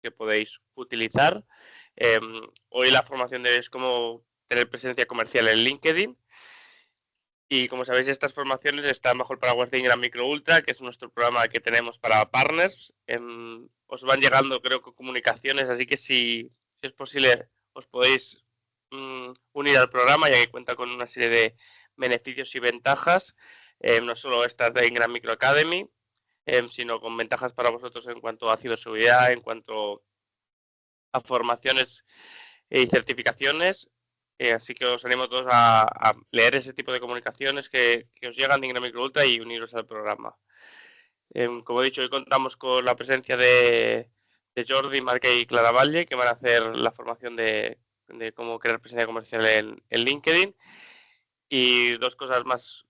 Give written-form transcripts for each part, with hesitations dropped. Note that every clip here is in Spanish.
que podéis utilizar. Hoy la formación es cómo tener presencia comercial en LinkedIn. Y como sabéis, estas formaciones están bajo el paraguas de Ingram Micro Ultra, que es nuestro programa que tenemos para partners. Os van llegando, creo que, comunicaciones, así que si es posible, os podéis unir al programa, ya que cuenta con una serie de beneficios y ventajas, no solo estas de Ingram Micro Academy, sino con ventajas para vosotros en cuanto a ciberseguridad, en cuanto a formaciones y certificaciones. Así que os animo a todos a leer ese tipo de comunicaciones que os llegan de Ingram Micro Ultra y uniros al programa. Como he dicho, hoy contamos con la presencia de Jordi, Marque y Clara Valle, que van a hacer la formación de cómo crear presencia comercial en LinkedIn. Y dos cosas más.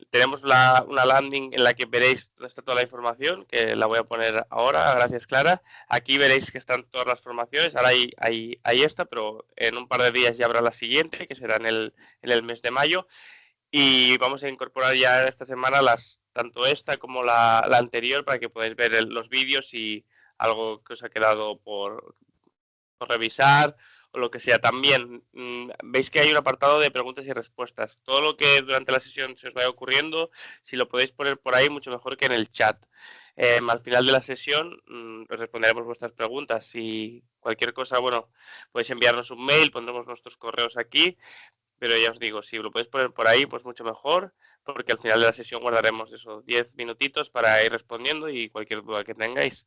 Tenemos una landing en la que veréis dónde está toda la información, que la voy a poner ahora. Gracias, Clara. Aquí veréis que están todas las formaciones. Ahora hay esta, pero en un par de días ya habrá la siguiente, que será en el mes de mayo. Y vamos a incorporar ya esta semana tanto esta como la anterior para que podáis ver los vídeos y algo que os ha quedado por revisar o lo que sea. También veis que hay un apartado de preguntas y respuestas. Todo lo que durante la sesión se os vaya ocurriendo, si lo podéis poner por ahí, mucho mejor que en el chat. Al final de la sesión os responderemos vuestras preguntas y cualquier cosa, bueno, podéis enviarnos un mail, pondremos nuestros correos aquí, pero ya os digo, si lo podéis poner por ahí, pues mucho mejor, porque al final de la sesión guardaremos esos 10 minutitos para ir respondiendo y cualquier duda que tengáis.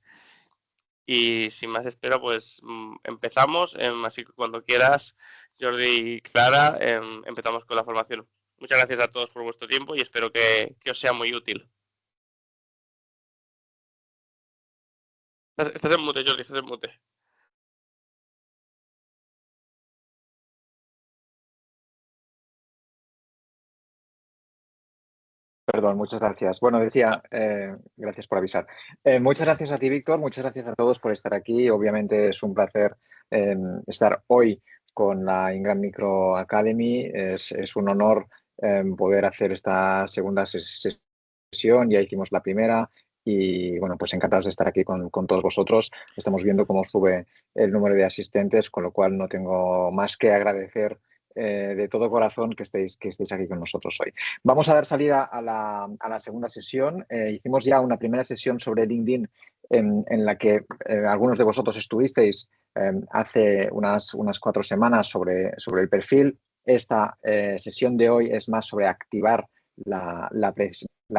Y sin más espera, pues empezamos. Así que cuando quieras, Jordi y Clara, empezamos con la formación. Muchas gracias a todos por vuestro tiempo y espero que os sea muy útil. Estás en mute, Jordi, estás en mute. Perdón, muchas gracias. Bueno, decía, gracias por avisar. Muchas gracias a ti, Víctor. Muchas gracias a todos por estar aquí. Obviamente es un placer estar hoy con la Ingram Micro Academy. Es un honor poder hacer esta segunda sesión. Ya hicimos la primera y, bueno, pues encantados de estar aquí con todos vosotros. Estamos viendo cómo sube el número de asistentes, con lo cual no tengo más que agradecer de todo corazón que estéis aquí con nosotros hoy. Vamos a dar salida a la segunda sesión. Hicimos ya una primera sesión sobre LinkedIn en la que algunos de vosotros estuvisteis hace unas 4 semanas sobre el perfil. Esta sesión de hoy es más sobre activar la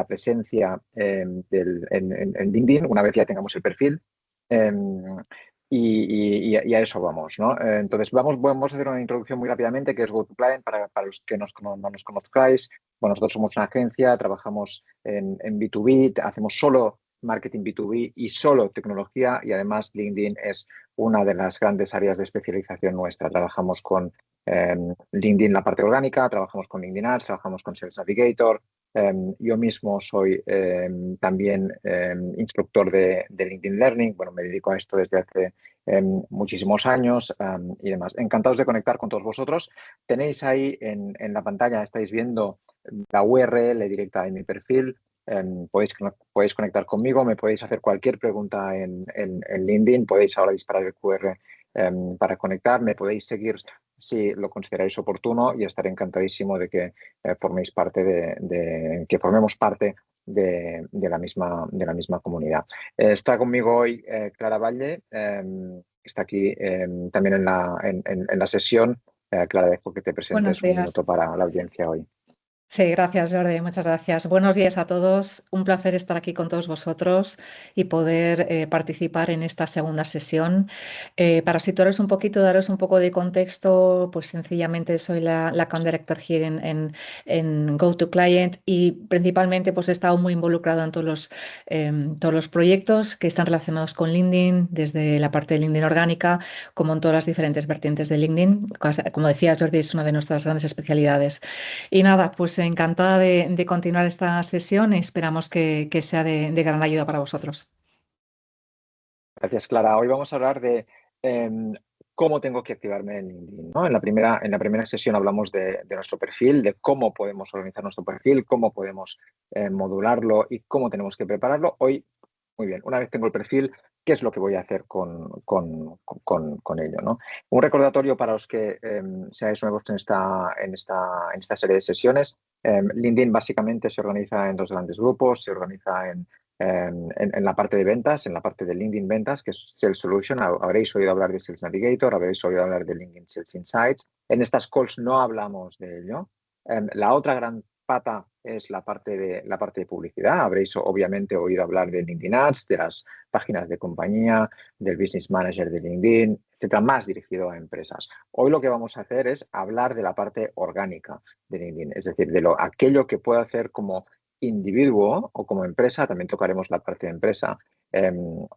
presencia en LinkedIn una vez ya tengamos el perfil. Y a eso vamos, ¿no? Entonces, vamos a hacer una introducción muy rápidamente, que es GoToClient, para los que no nos conozcáis. Bueno, nosotros somos una agencia, trabajamos en B2B, hacemos solo marketing B2B y solo tecnología, y además LinkedIn es una de las grandes áreas de especialización nuestra. Trabajamos con LinkedIn la parte orgánica, trabajamos con LinkedIn Ads, trabajamos con Sales Navigator. Yo mismo soy también instructor de LinkedIn Learning. Bueno, me dedico a esto desde hace muchísimos años y demás. Encantados de conectar con todos vosotros. Tenéis ahí en la pantalla, estáis viendo la URL directa de mi perfil. Podéis conectar conmigo, me podéis hacer cualquier pregunta en LinkedIn, podéis ahora disparar el QR para conectar, me podéis seguir si lo consideráis oportuno y estaré encantadísimo de que forméis parte que formemos parte de la misma comunidad. Está conmigo hoy Clara Valle, que está aquí también en la sesión. Clara, dejo que te Buenos presentes un días. minuto para la audiencia hoy. Sí, gracias, Jordi. Muchas gracias. Buenos días a todos. Un placer estar aquí con todos vosotros y poder participar en esta segunda sesión. Para situaros un poquito, daros un poco de contexto, pues sencillamente soy la Account Director here en GoToClient y principalmente pues he estado muy involucrado en todos los proyectos que están relacionados con LinkedIn, desde la parte de LinkedIn orgánica, como en todas las diferentes vertientes de LinkedIn. Como decía Jordi, es una de nuestras grandes especialidades. Y nada, pues encantada de continuar esta sesión y esperamos que sea de gran ayuda para vosotros. Gracias, Clara. Hoy vamos a hablar de cómo tengo que activarme en LinkedIn, ¿no? En la primera sesión hablamos de nuestro perfil, de cómo podemos organizar nuestro perfil, cómo podemos modularlo y cómo tenemos que prepararlo. Hoy Muy bien, una vez tengo el perfil, ¿qué es lo que voy a hacer con ello, ¿no? Un recordatorio para los que seáis nuevos en esta serie de sesiones. LinkedIn básicamente se organiza en dos grandes grupos. Se organiza en la parte de ventas, en la parte de LinkedIn Ventas, que es Sales Solution. Habréis oído hablar de Sales Navigator, habréis oído hablar de LinkedIn Sales Insights. En estas calls no hablamos de ello. La otra gran pata es la parte de publicidad. Habréis obviamente oído hablar de LinkedIn Ads, de las páginas de compañía, del Business Manager de LinkedIn, etcétera, más dirigido a empresas. Hoy lo que vamos a hacer es hablar de la parte orgánica de LinkedIn, es decir, de aquello que puedo hacer como individuo o como empresa. También tocaremos la parte de empresa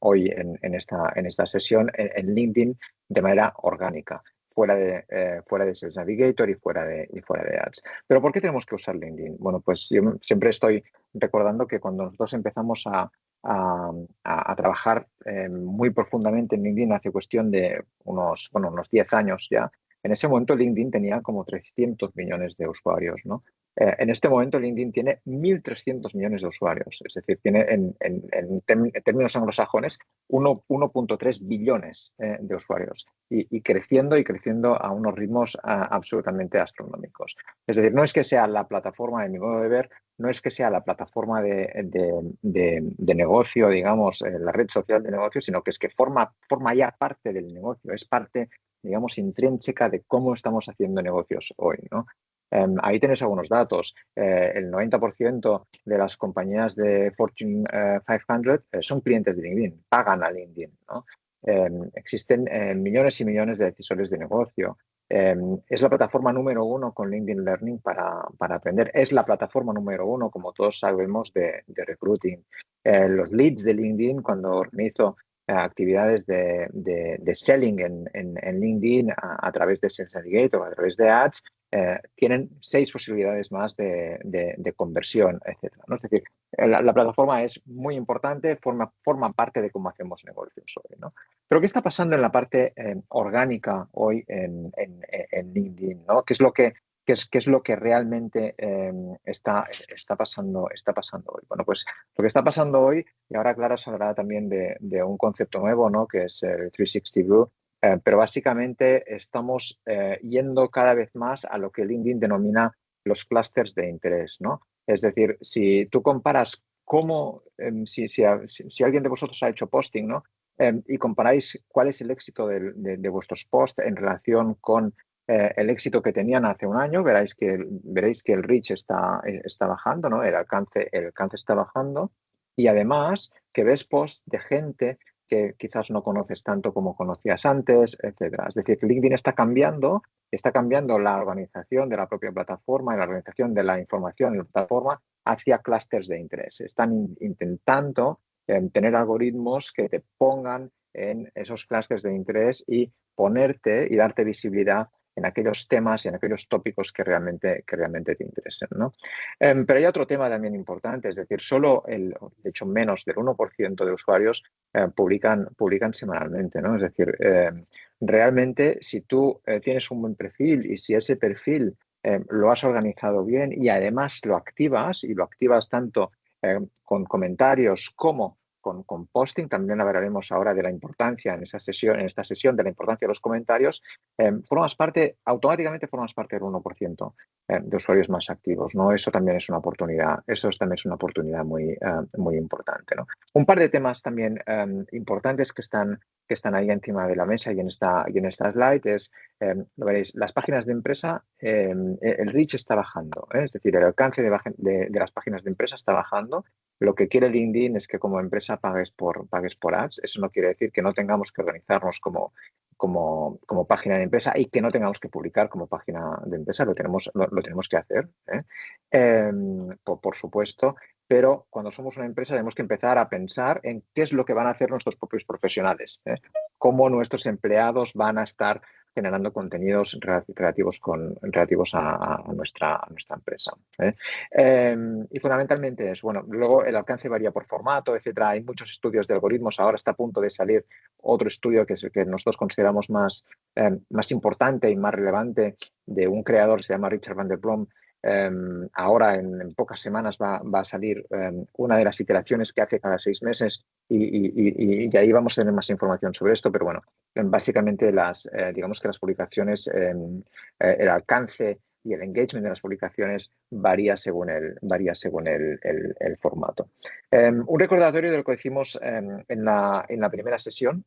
hoy en esta sesión en LinkedIn de manera orgánica, fuera de Sales Navigator y fuera de Ads. ¿Pero por qué tenemos que usar LinkedIn? Bueno, pues yo siempre estoy recordando que cuando nosotros empezamos a trabajar muy profundamente en LinkedIn hace cuestión de unos 10 años ya, en ese momento LinkedIn tenía como 300 millones de usuarios, ¿no? En este momento LinkedIn tiene 1.300 millones de usuarios, es decir, tiene en términos anglosajones 1.3 billones de usuarios y creciendo a unos ritmos absolutamente astronómicos. Es decir, no es que sea la plataforma, en mi modo de ver, no es que sea la plataforma de negocio, digamos, la red social de negocio, sino que es que forma ya parte del negocio, es parte, digamos, intrínseca de cómo estamos haciendo negocios hoy, ¿no? Ahí tenéis algunos datos. El 90% de las compañías de Fortune 500 son clientes de LinkedIn, pagan a LinkedIn, ¿no? Existen millones y millones de decisores de negocio. Es la plataforma número uno con LinkedIn Learning para aprender. Es la plataforma número uno, como todos sabemos, de recruiting. Los leads de LinkedIn, cuando organizo actividades de selling en LinkedIn a través de Sales Navigator o a través de Ads, tienen 6 posibilidades más de conversión, etcétera, ¿no? Es decir, la plataforma es muy importante, forma parte de cómo hacemos negocios hoy, ¿no? Pero ¿qué está pasando en la parte orgánica hoy en LinkedIn, ¿no? ¿Qué es lo que realmente está pasando hoy? Bueno, pues lo que está pasando hoy, y ahora Clara se hablará también de un concepto nuevo, ¿no? Que es el 360 View. Pero básicamente estamos yendo cada vez más a lo que LinkedIn denomina los clústeres de interés, ¿no? Es decir, si tú comparas si alguien de vosotros ha hecho posting, ¿no? Y comparáis cuál es el éxito de vuestros posts en relación con el éxito que tenían hace un año, veréis que el reach está bajando, ¿no? El alcance está bajando, y además que ves posts de gente que quizás no conoces tanto como conocías antes, etcétera. Es decir, LinkedIn está cambiando la organización de la propia plataforma y la organización de la información en la plataforma hacia clústeres de interés. Están intentando tener algoritmos que te pongan en esos clústeres de interés y ponerte y darte visibilidad en aquellos temas y en aquellos tópicos que realmente te interesen, ¿no? Pero hay otro tema también importante, es decir, de hecho, menos del 1% de usuarios publican semanalmente, ¿no? Es decir, realmente si tú tienes un buen perfil y si ese perfil lo has organizado bien y además lo activas tanto con comentarios como con posting, también hablaremos ahora de la importancia en esta sesión de la importancia de los comentarios, automáticamente formas parte del 1% de usuarios más activos, ¿no? Eso también es una oportunidad, muy importante, ¿no? Un par de temas también importantes que están ahí encima de la mesa y en esta slide es, lo veréis, las páginas de empresa, el reach está bajando, es decir, el alcance de las páginas de empresa está bajando. Lo que quiere LinkedIn es que como empresa pagues por Ads. Eso no quiere decir que no tengamos que organizarnos como página de empresa y que no tengamos que publicar como página de empresa. Lo tenemos que hacer, por supuesto. Pero cuando somos una empresa tenemos que empezar a pensar en qué es lo que van a hacer nuestros propios profesionales, cómo nuestros empleados van a estar generando contenidos relativos a nuestra empresa. Y fundamentalmente es, bueno, luego el alcance varía por formato, etcétera. Hay muchos estudios de algoritmos. Ahora está a punto de salir otro estudio que nosotros consideramos más importante y más relevante, de un creador, se llama Richard van der Brom, Ahora, en pocas semanas, va a salir una de las iteraciones que hace cada 6 meses y ahí vamos a tener más información sobre esto. Pero bueno, básicamente digamos que las publicaciones, el alcance y el engagement de las publicaciones varía según el formato. Un recordatorio de lo que hicimos en la primera sesión.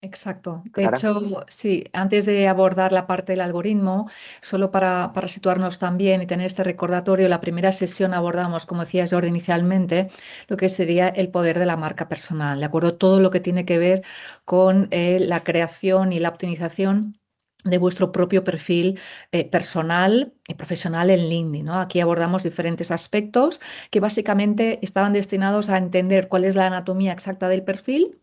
Exacto. De Clara. hecho, sí, antes de abordar la parte del algoritmo, solo para situarnos también y tener este recordatorio, la primera sesión abordamos, como decía Jordi inicialmente, lo que sería el poder de la marca personal, ¿de acuerdo? Todo lo que tiene que ver con la creación y la optimización de vuestro propio perfil personal y profesional en LinkedIn, ¿no? Aquí abordamos diferentes aspectos que básicamente estaban destinados a entender cuál es la anatomía exacta del perfil,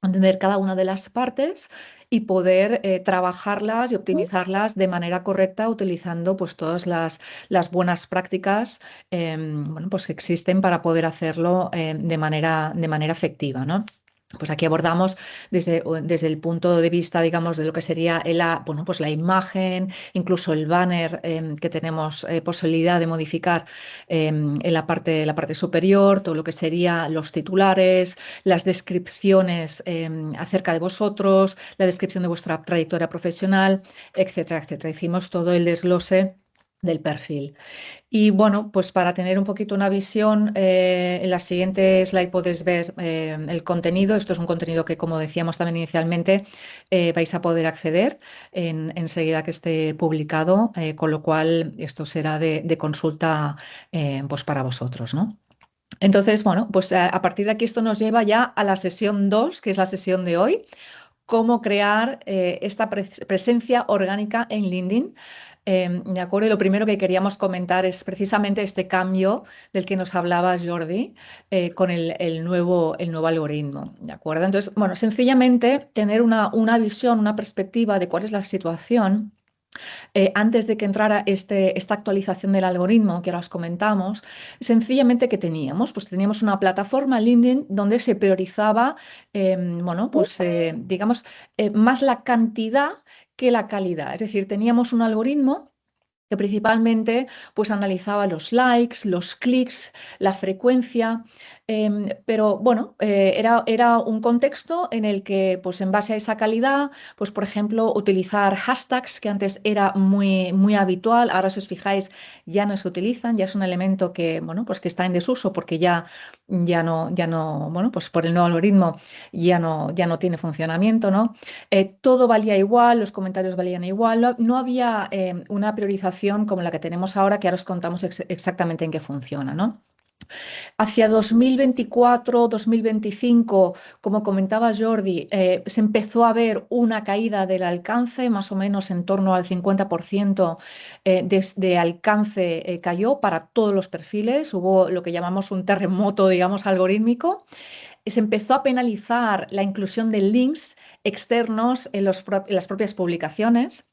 entender cada una de las partes y poder trabajarlas y optimizarlas de manera correcta utilizando pues todas las buenas prácticas bueno, pues que existen para poder hacerlo de manera efectiva, ¿no? Pues aquí abordamos desde el punto de vista, digamos, de lo que sería bueno, pues la imagen, incluso el banner que tenemos posibilidad de modificar en la parte superior, todo lo que serían los titulares, las descripciones acerca de vosotros, la descripción de vuestra trayectoria profesional, etcétera, etcétera. Hicimos todo el desglose del perfil. Y bueno, pues para tener un poquito una visión, en la siguiente slide podéis ver el contenido. Esto es un contenido que, como decíamos también inicialmente, vais a poder acceder enseguida que esté publicado, con lo cual esto será de consulta pues para vosotros, ¿no? Entonces, bueno, pues a partir de aquí esto nos lleva ya a la sesión 2, que es la sesión de hoy, cómo crear esta presencia orgánica en LinkedIn. ¿De acuerdo? Y lo primero que queríamos comentar es precisamente este cambio del que nos hablaba Jordi con el nuevo algoritmo. ¿De acuerdo? Entonces, bueno, sencillamente tener una visión, una perspectiva de cuál es la situación. Antes de que entrara esta actualización del algoritmo que ahora os comentamos, sencillamente ¿qué teníamos? Pues teníamos una plataforma LinkedIn donde se priorizaba, bueno, pues digamos, más la cantidad que la calidad. Es decir, teníamos un algoritmo que principalmente pues analizaba los likes, los clics, la frecuencia, pero bueno, era un contexto en el que pues en base a esa calidad, pues por ejemplo utilizar hashtags que antes era muy, muy habitual, ahora si os fijáis ya no se utilizan, ya es un elemento que, bueno, pues que está en desuso porque ya no, bueno, pues por el nuevo algoritmo ya no tiene funcionamiento, ¿no? Todo valía igual, los comentarios valían igual, no había una priorización como la que tenemos ahora, que ahora os contamos exactamente en qué funciona, ¿no? Hacia 2024, 2025, como comentaba Jordi, se empezó a ver una caída del alcance, más o menos en torno al 50% de alcance cayó para todos los perfiles. Hubo lo que llamamos un terremoto, digamos, algorítmico. Se empezó a penalizar la inclusión de links externos en las propias publicaciones.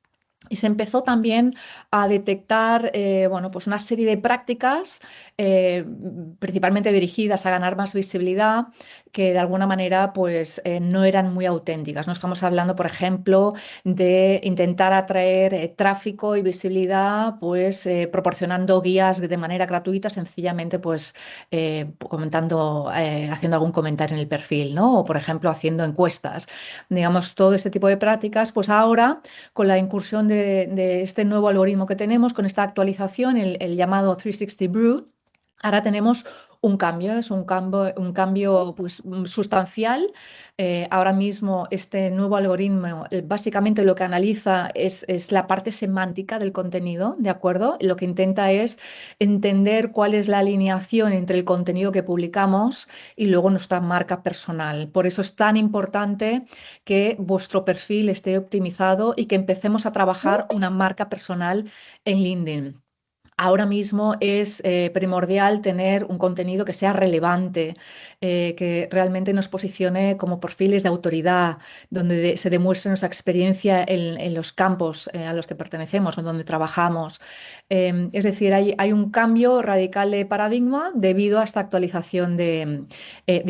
Y se empezó también a detectar bueno, pues una serie de prácticas, principalmente dirigidas a ganar más visibilidad, que de alguna manera pues, no eran muy auténticas. No estamos hablando, por ejemplo, de intentar atraer tráfico y visibilidad pues, proporcionando guías de manera gratuita, sencillamente pues, haciendo algún comentario en el perfil, ¿no? O, por ejemplo, haciendo encuestas. Digamos, todo este tipo de prácticas, pues ahora, con la incursión de este nuevo algoritmo que tenemos, con esta actualización, el llamado 360 Brew, ahora tenemos un cambio, es un cambio pues, sustancial. Ahora mismo este nuevo algoritmo básicamente lo que analiza es la parte semántica del contenido, ¿de acuerdo? Lo que intenta es entender cuál es la alineación entre el contenido que publicamos y luego nuestra marca personal. Por eso es tan importante que vuestro perfil esté optimizado y que empecemos a trabajar una marca personal en LinkedIn. Ahora mismo es primordial tener un contenido que sea relevante, que realmente nos posicione como perfiles de autoridad, donde se demuestre nuestra experiencia en los campos a los que pertenecemos o donde trabajamos. Es decir, hay un cambio radical de paradigma debido a esta actualización de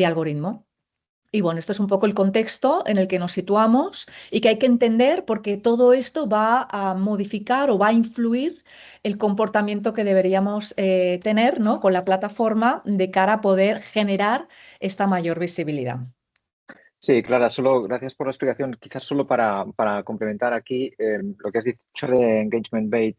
algoritmo. Y bueno, esto es un poco el contexto en el que nos situamos y que hay que entender porque todo esto va a modificar o va a influir el comportamiento que deberíamos tener, ¿no?, con la plataforma de cara a poder generar esta mayor visibilidad. Sí, Clara, solo gracias por la explicación. Quizás solo para complementar aquí lo que has dicho de engagement bait,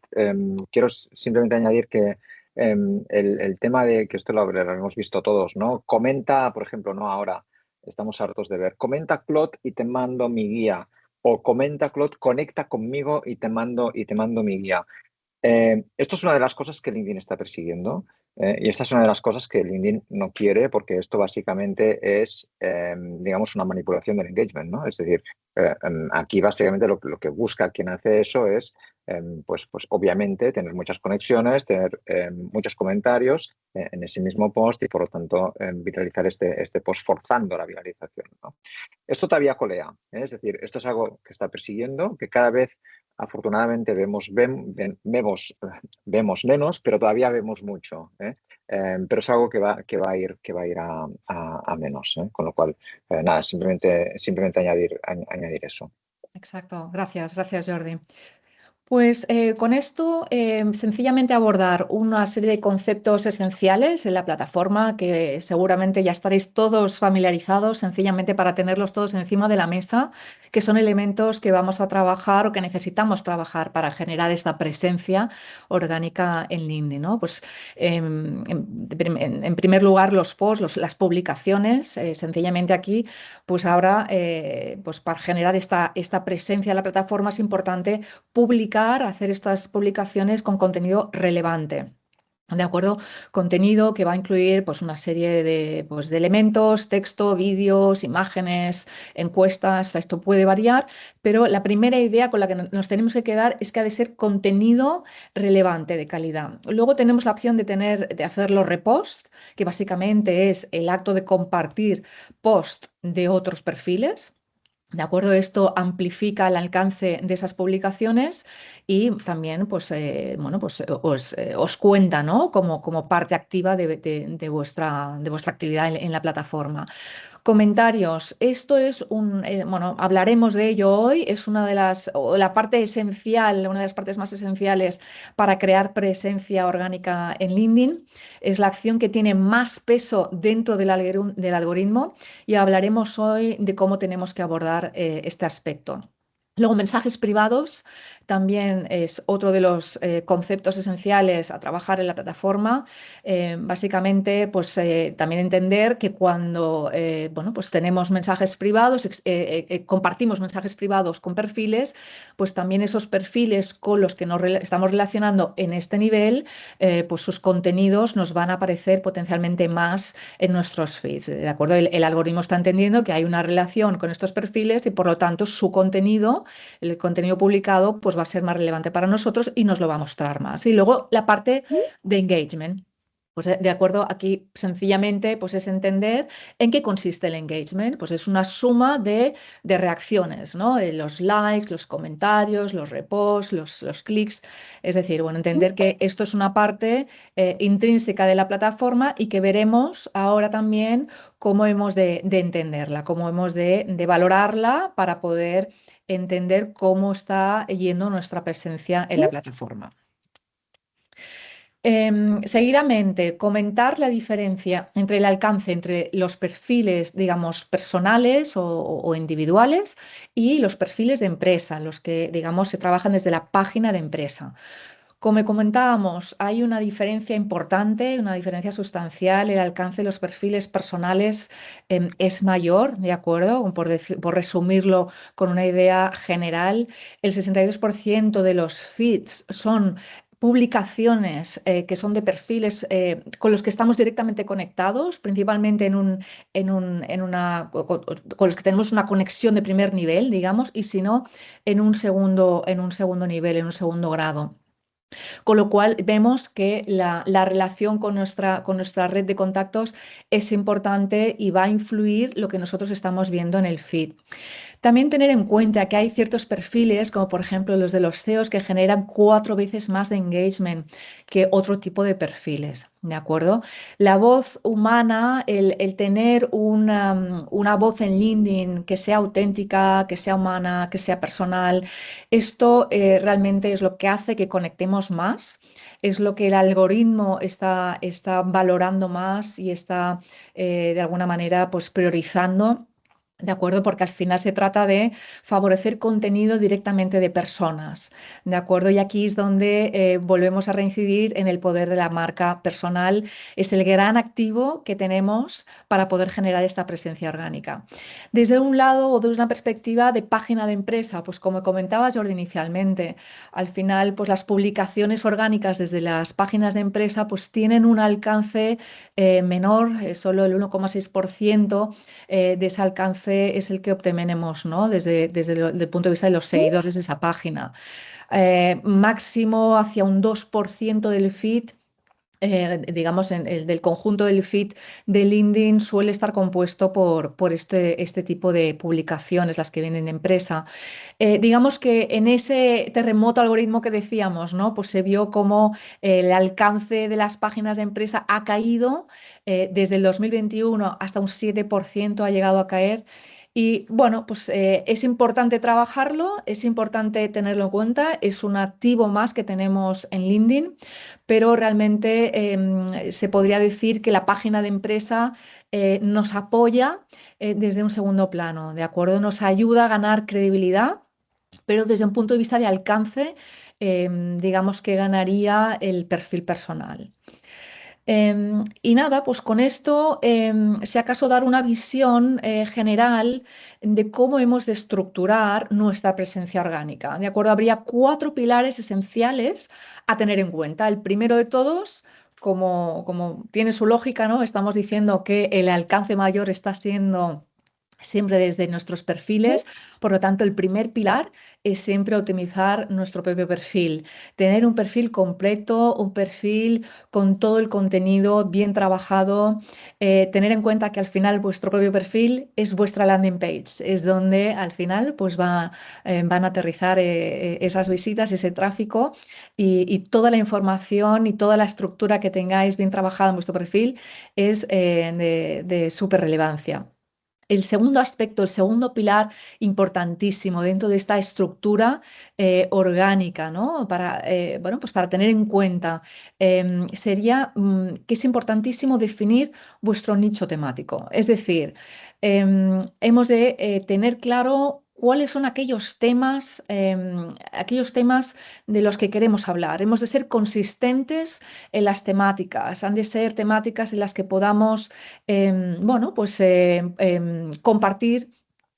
quiero simplemente añadir que el tema de que esto lo hemos visto todos, ¿no? Comenta, por ejemplo, no ahora, estamos hartos de ver, comenta Claude y te mando mi guía, o comenta Claude, conecta conmigo y te mando mi guía. Esto es una de las cosas que LinkedIn está persiguiendo y esta es una de las cosas que LinkedIn no quiere porque esto básicamente es, digamos, una manipulación del engagement, ¿no? Es decir, aquí básicamente lo que busca quien hace eso es, pues obviamente tener muchas conexiones, tener muchos comentarios en ese mismo post y por lo tanto viralizar este post forzando la viralización, ¿no? Esto todavía colea, ¿eh? Es decir, esto es algo que está persiguiendo, que cada vez afortunadamente vemos menos, pero todavía vemos mucho, ¿eh? Pero es algo que va a ir a menos, ¿eh? Con lo cual, nada, simplemente añadir eso. Exacto, gracias Jordi. Pues con esto sencillamente abordar una serie de conceptos esenciales en la plataforma que seguramente ya estaréis todos familiarizados, sencillamente para tenerlos todos encima de la mesa, que son elementos que vamos a trabajar o que necesitamos trabajar para generar esta presencia orgánica en LinkedIn, ¿no? Pues en primer lugar los posts, las publicaciones, sencillamente aquí, pues ahora pues para generar esta presencia en la plataforma es importante hacer estas publicaciones con contenido relevante. ¿De acuerdo? Contenido que va a incluir pues, una serie pues, de elementos, texto, vídeos, imágenes, encuestas, esto puede variar, pero la primera idea con la que nos tenemos que quedar es que ha de ser contenido relevante, de calidad. Luego tenemos la opción de hacer los reposts, que básicamente es el acto de compartir post de otros perfiles. ¿De acuerdo? Esto amplifica el alcance de esas publicaciones y también pues, bueno, pues, os cuenta, ¿no?, como parte activa de vuestra actividad en la plataforma. Comentarios. Esto es bueno, hablaremos de ello hoy. Es la parte esencial, una de las partes más esenciales para crear presencia orgánica en LinkedIn. Es la acción que tiene más peso dentro del algoritmo y hablaremos hoy de cómo tenemos que abordar este aspecto. Luego, mensajes privados también es otro de los conceptos esenciales a trabajar en la plataforma. Básicamente, pues también entender que cuando bueno, pues tenemos mensajes privados, compartimos mensajes privados con perfiles, pues también esos perfiles con los que nos estamos relacionando en este nivel, pues sus contenidos nos van a aparecer potencialmente más en nuestros feeds. ¿De acuerdo? El algoritmo está entendiendo que hay una relación con estos perfiles y por lo tanto su contenido, el contenido publicado, pues va a ser más relevante para nosotros y nos lo va a mostrar más. Y luego la parte de engagement. Pues de acuerdo, aquí sencillamente pues es entender en qué consiste el engagement. Pues es una suma de reacciones, ¿no? Los likes, los comentarios, los reposts, los clics. Es decir, bueno, entender que esto es una parte intrínseca de la plataforma y que veremos ahora también cómo hemos de entenderla, cómo hemos de valorarla para poder entender cómo está yendo nuestra presencia en la plataforma. Seguidamente, comentar la diferencia entre el alcance entre los perfiles, digamos, personales o individuales y los perfiles de empresa, los que, digamos, se trabajan desde la página de empresa. Como comentábamos, hay una diferencia importante, una diferencia sustancial. El alcance de los perfiles personales es mayor, ¿de acuerdo? Por resumirlo con una idea general, el 62% de los feeds son publicaciones que son de perfiles con los que estamos directamente conectados, principalmente con los que tenemos una conexión de primer nivel, digamos, y si no, en un segundo nivel, en un segundo grado. Con lo cual vemos que la relación con nuestra red de contactos es importante y va a influir lo que nosotros estamos viendo en el feed. También tener en cuenta que hay ciertos perfiles, como por ejemplo los de los CEOs, que generan 4 veces más de engagement que otro tipo de perfiles, ¿de acuerdo? La voz humana, el tener una voz en LinkedIn que sea auténtica, que sea humana, que sea personal, esto realmente es lo que hace que conectemos más, es lo que el algoritmo está valorando más y está de alguna manera pues priorizando. ¿De acuerdo? Porque al final se trata de favorecer contenido directamente de personas, ¿de acuerdo? Y aquí es donde volvemos a reincidir en el poder de la marca personal. Es el gran activo que tenemos para poder generar esta presencia orgánica. Desde un lado o desde una perspectiva de página de empresa, pues como comentaba Jordi inicialmente, al final pues las publicaciones orgánicas desde las páginas de empresa pues tienen un alcance menor, solo el 1,6% de ese alcance es el que obtenemos, ¿no? Desde el punto de vista de los seguidores de esa página. Máximo hacia un 2% del feed. Digamos, en el del conjunto del feed de LinkedIn suele estar compuesto por este tipo de publicaciones, las que vienen de empresa. Digamos que en ese terremoto algoritmo que decíamos, ¿no? Pues se vio como el alcance de las páginas de empresa ha caído desde el 2021 hasta un 7% ha llegado a caer. Y bueno, pues es importante trabajarlo, es importante tenerlo en cuenta, es un activo más que tenemos en LinkedIn, pero realmente se podría decir que la página de empresa nos apoya desde un segundo plano, ¿de acuerdo? Nos ayuda a ganar credibilidad, pero desde un punto de vista de alcance, digamos que ganaría el perfil personal. Y nada, pues con esto, si acaso dar una visión general de cómo hemos de estructurar nuestra presencia orgánica. ¿De acuerdo? Habría 4 pilares esenciales a tener en cuenta. El primero de todos, como tiene su lógica, ¿no? Estamos diciendo que el alcance mayor está siendo siempre desde nuestros perfiles, por lo tanto el primer pilar es siempre optimizar nuestro propio perfil, tener un perfil completo, un perfil con todo el contenido bien trabajado, tener en cuenta que al final vuestro propio perfil es vuestra landing page, es donde al final pues van a aterrizar esas visitas, ese tráfico y toda la información y toda la estructura que tengáis bien trabajada en vuestro perfil es de súper relevancia. El segundo aspecto, el segundo pilar importantísimo dentro de esta estructura orgánica, ¿no? Bueno, pues para tener en cuenta, sería que es importantísimo definir vuestro nicho temático. Es decir, hemos de tener claro cuáles son aquellos temas de los que queremos hablar. Hemos de ser consistentes en las temáticas, han de ser temáticas en las que podamos bueno, pues compartir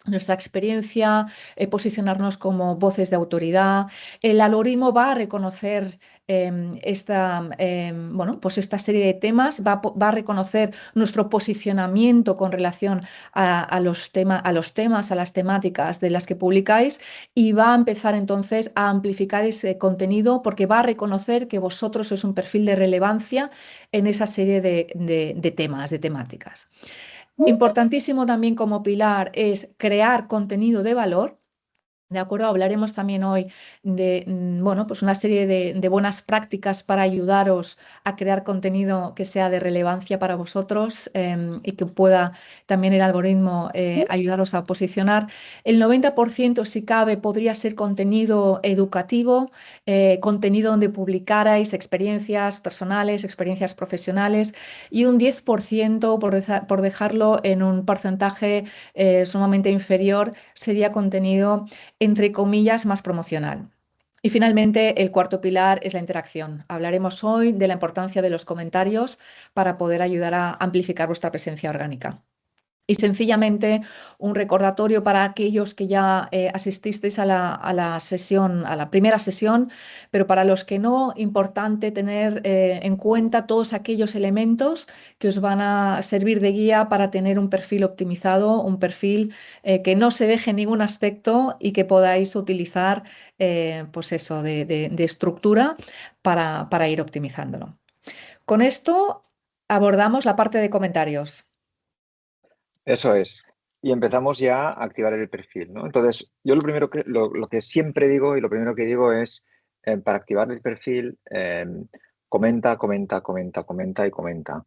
nuestra experiencia, posicionarnos como voces de autoridad. El algoritmo va a reconocer bueno, pues esta serie de temas, va a reconocer nuestro posicionamiento con relación a los temas, a las temáticas de las que publicáis y va a empezar entonces a amplificar ese contenido porque va a reconocer que vosotros sois un perfil de relevancia en esa serie de temas, de temáticas. Importantísimo también como pilar es crear contenido de valor. ¿De acuerdo? Hablaremos también hoy de bueno, pues una serie de buenas prácticas para ayudaros a crear contenido que sea de relevancia para vosotros y que pueda también el algoritmo ayudaros a posicionar. El 90%, si cabe, podría ser contenido educativo, contenido donde publicarais experiencias personales, experiencias profesionales y un 10%, por dejarlo en un porcentaje sumamente inferior, sería contenido entre comillas, más promocional. Y finalmente, el cuarto pilar es la interacción. Hablaremos hoy de la importancia de los comentarios para poder ayudar a amplificar vuestra presencia orgánica. Y sencillamente un recordatorio para aquellos que ya asististeis a la sesión, a la primera sesión, pero para los que no, importante tener en cuenta todos aquellos elementos que os van a servir de guía para tener un perfil optimizado, un perfil que no se deje en ningún aspecto y que podáis utilizar pues eso, de estructura para ir optimizándolo. Con esto abordamos la parte de comentarios. Eso es. Y empezamos ya a activar el perfil, ¿no? Entonces, yo lo primero que, lo que siempre digo y lo primero que digo es, para activar el perfil, comenta, comenta, comenta, comenta y comenta.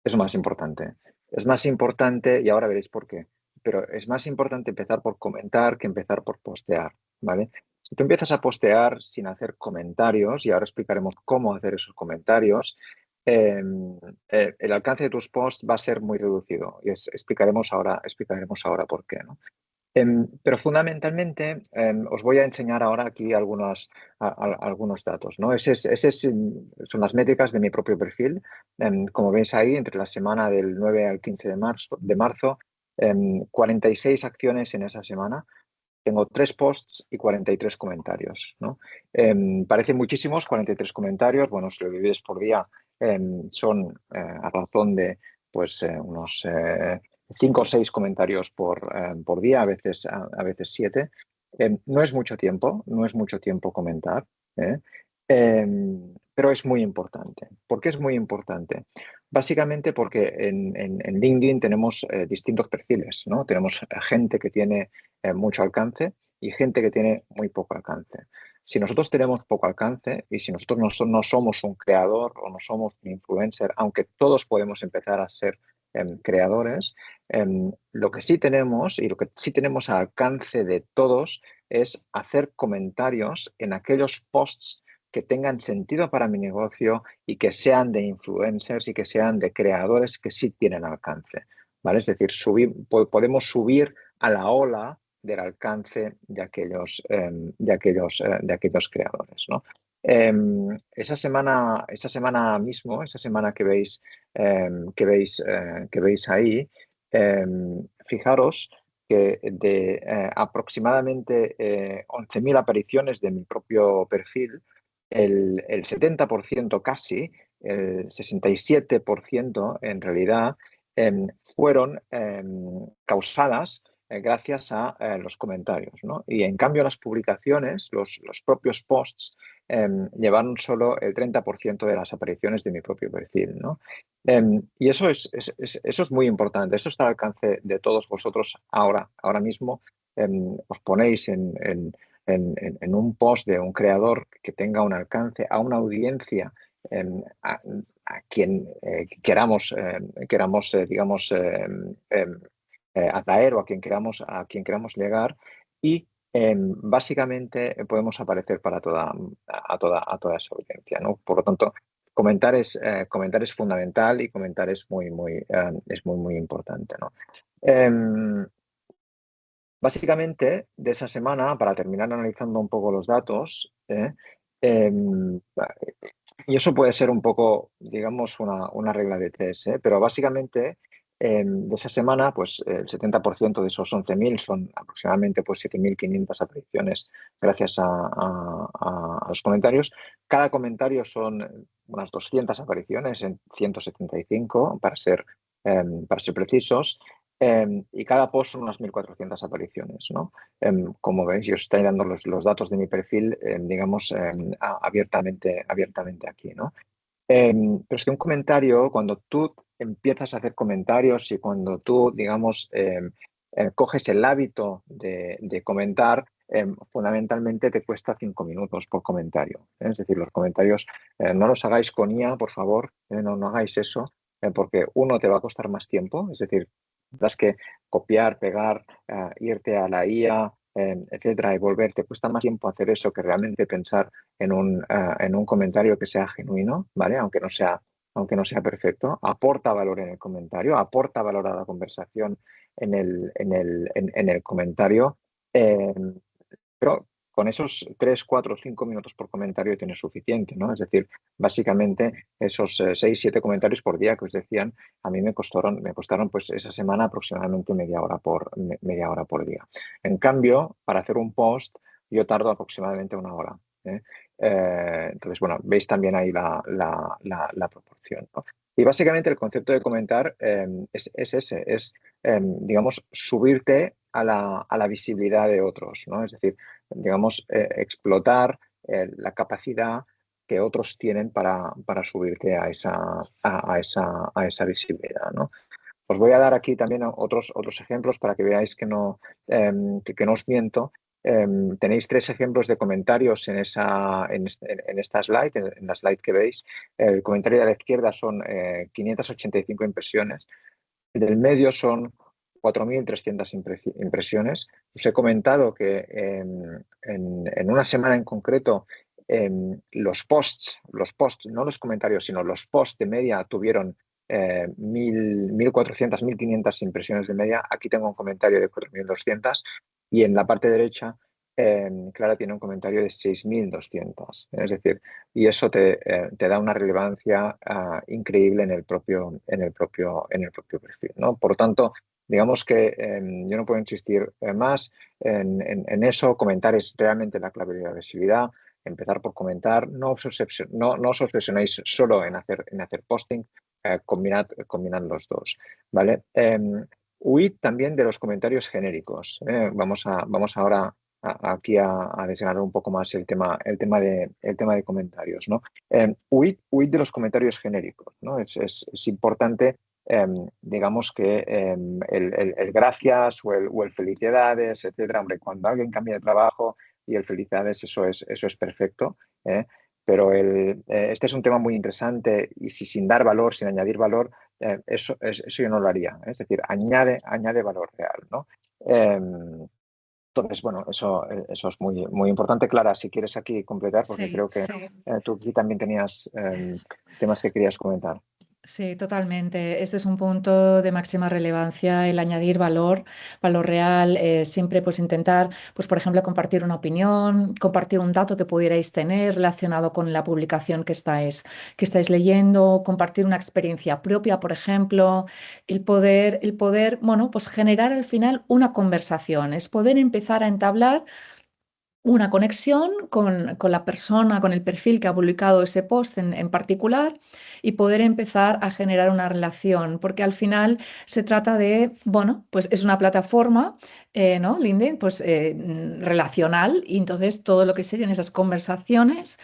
Es lo más importante. Es más importante, y ahora veréis por qué, pero es más importante empezar por comentar que empezar por postear, ¿vale? Si tú empiezas a postear sin hacer comentarios, y ahora explicaremos cómo hacer esos comentarios, el alcance de tus posts va a ser muy reducido y explicaremos ahora por qué, ¿no? Pero fundamentalmente os voy a enseñar ahora aquí algunos datos, ¿no? Son las métricas de mi propio perfil. Como veis ahí, entre la semana del 9 al 15 de marzo 46 acciones en esa semana. Tengo 3 posts y 43 comentarios, ¿no? Parecen muchísimos, 43 comentarios. Bueno, si lo divides por día, son a razón de pues, unos 5 o 6 comentarios por día, a veces 7. No es mucho tiempo comentar, ¿eh? Pero es muy importante. ¿Por qué es muy importante? Básicamente porque en LinkedIn tenemos distintos perfiles, ¿no? Tenemos gente que tiene mucho alcance y gente que tiene muy poco alcance. Si nosotros tenemos poco alcance y si nosotros no somos un creador o no somos un influencer, aunque todos podemos empezar a ser creadores, lo que sí tenemos y lo que sí tenemos al alcance de todos es hacer comentarios en aquellos posts que tengan sentido para mi negocio y que sean de influencers y que sean de creadores que sí tienen alcance, ¿vale? Es decir, podemos subir a la ola del alcance de aquellos creadores, ¿no? Esa semana mismo, esa semana que veis ahí, fijaros que de aproximadamente 11.000 apariciones de mi propio perfil, el 70% casi, el 67% en realidad, fueron causadas gracias a los comentarios, ¿no? Y en cambio las publicaciones, los propios posts, llevaron solo el 30% de las apariciones de mi propio perfil, ¿no? Y eso es muy importante, eso está al alcance de todos vosotros ahora mismo. Os ponéis en un post de un creador que tenga un alcance a una audiencia a quien queramos, digamos, atraer o a quien queramos llegar y básicamente podemos aparecer para toda esa audiencia, ¿no? Por lo tanto, comentar es fundamental y comentar es muy importante, ¿no? Básicamente, de esa semana, para terminar analizando un poco los datos, y eso puede ser un poco, digamos, una regla de 3, pero básicamente de esa semana, pues el 70% de esos 11.000 son aproximadamente pues, 7.500 apariciones gracias a los comentarios. Cada comentario son unas 200 apariciones, en 175 para ser precisos. Y cada post son unas 1.400 apariciones, ¿no? Como veis, yo os estoy dando los datos de mi perfil, digamos, abiertamente aquí, ¿no? Pero es que un comentario, cuando tú empiezas a hacer comentarios y cuando tú, digamos, coges el hábito de comentar, fundamentalmente te cuesta 5 minutos por comentario, ¿eh? Es decir, los comentarios no los hagáis con IA, por favor, no hagáis eso, porque uno, te va a costar más tiempo, es decir, tendrás que copiar, pegar, irte a la IA, etcétera, y volver. Te cuesta más tiempo hacer eso que realmente pensar en un comentario que sea genuino, ¿vale? Aunque no sea perfecto. Aporta valor en el comentario, aporta valor a la conversación en el comentario. Pero con esos 3, 4, 5 minutos por comentario tienes suficiente, ¿no? Es decir, básicamente esos 6, 7 comentarios por día que os decían, a mí me costaron pues esa semana aproximadamente media hora por día. En cambio, para hacer un post yo tardo aproximadamente 1 hora. Entonces, bueno, veis también ahí la proporción, ¿no? Y básicamente el concepto de comentar es ese, es, digamos, subirte a la visibilidad de otros, ¿no? Es decir, digamos, explotar la capacidad que otros tienen para subirte a esa visibilidad, ¿no? Os voy a dar aquí también otros ejemplos para que veáis que no os miento. Tenéis 3 ejemplos de comentarios en esta slide, en la slide que veis. El comentario de la izquierda son 585 impresiones. El del medio son 4.300 impresiones. Os he comentado que en una semana en concreto los posts, no los comentarios, sino los posts de media tuvieron 1.400, 1.500 impresiones de media. Aquí tengo un comentario de 4.200 y en la parte derecha Clara tiene un comentario de 6.200. Es decir, y eso te da una relevancia increíble en el propio perfil, ¿no? Por lo tanto, digamos que yo no puedo insistir más en eso. Comentar es realmente la clave de la visibilidad. Empezar por comentar. No os obsesionéis solo en hacer posting. Combinad los dos, ¿vale? Huid también de los comentarios genéricos. Vamos ahora aquí a desgranar un poco más el tema de comentarios, ¿no? Huid de los comentarios genéricos, ¿no? Es importante, digamos que el gracias o el felicidades, etcétera. Hombre, cuando alguien cambia de trabajo y el felicidades, eso es perfecto, pero este es un tema muy interesante y sin dar valor, sin añadir valor, eso yo no lo haría. Es decir, añade valor real, ¿no? Entonces, bueno, eso es muy, muy importante. Clara, si quieres aquí completar, porque Sí, creo que sí. tú aquí también tenías temas que querías comentar. Sí, totalmente. Este es un punto de máxima relevancia, el añadir valor real, siempre pues intentar, pues por ejemplo, compartir una opinión, compartir un dato que pudierais tener relacionado con la publicación que estáis leyendo, compartir una experiencia propia, por ejemplo, el poder, bueno, pues generar al final una conversación, es poder empezar a entablar una conexión con la persona, con el perfil que ha publicado ese post en particular y poder empezar a generar una relación, porque al final se trata de, bueno, pues es una plataforma, ¿no? LinkedIn, pues relacional y entonces todo lo que serían esas conversaciones,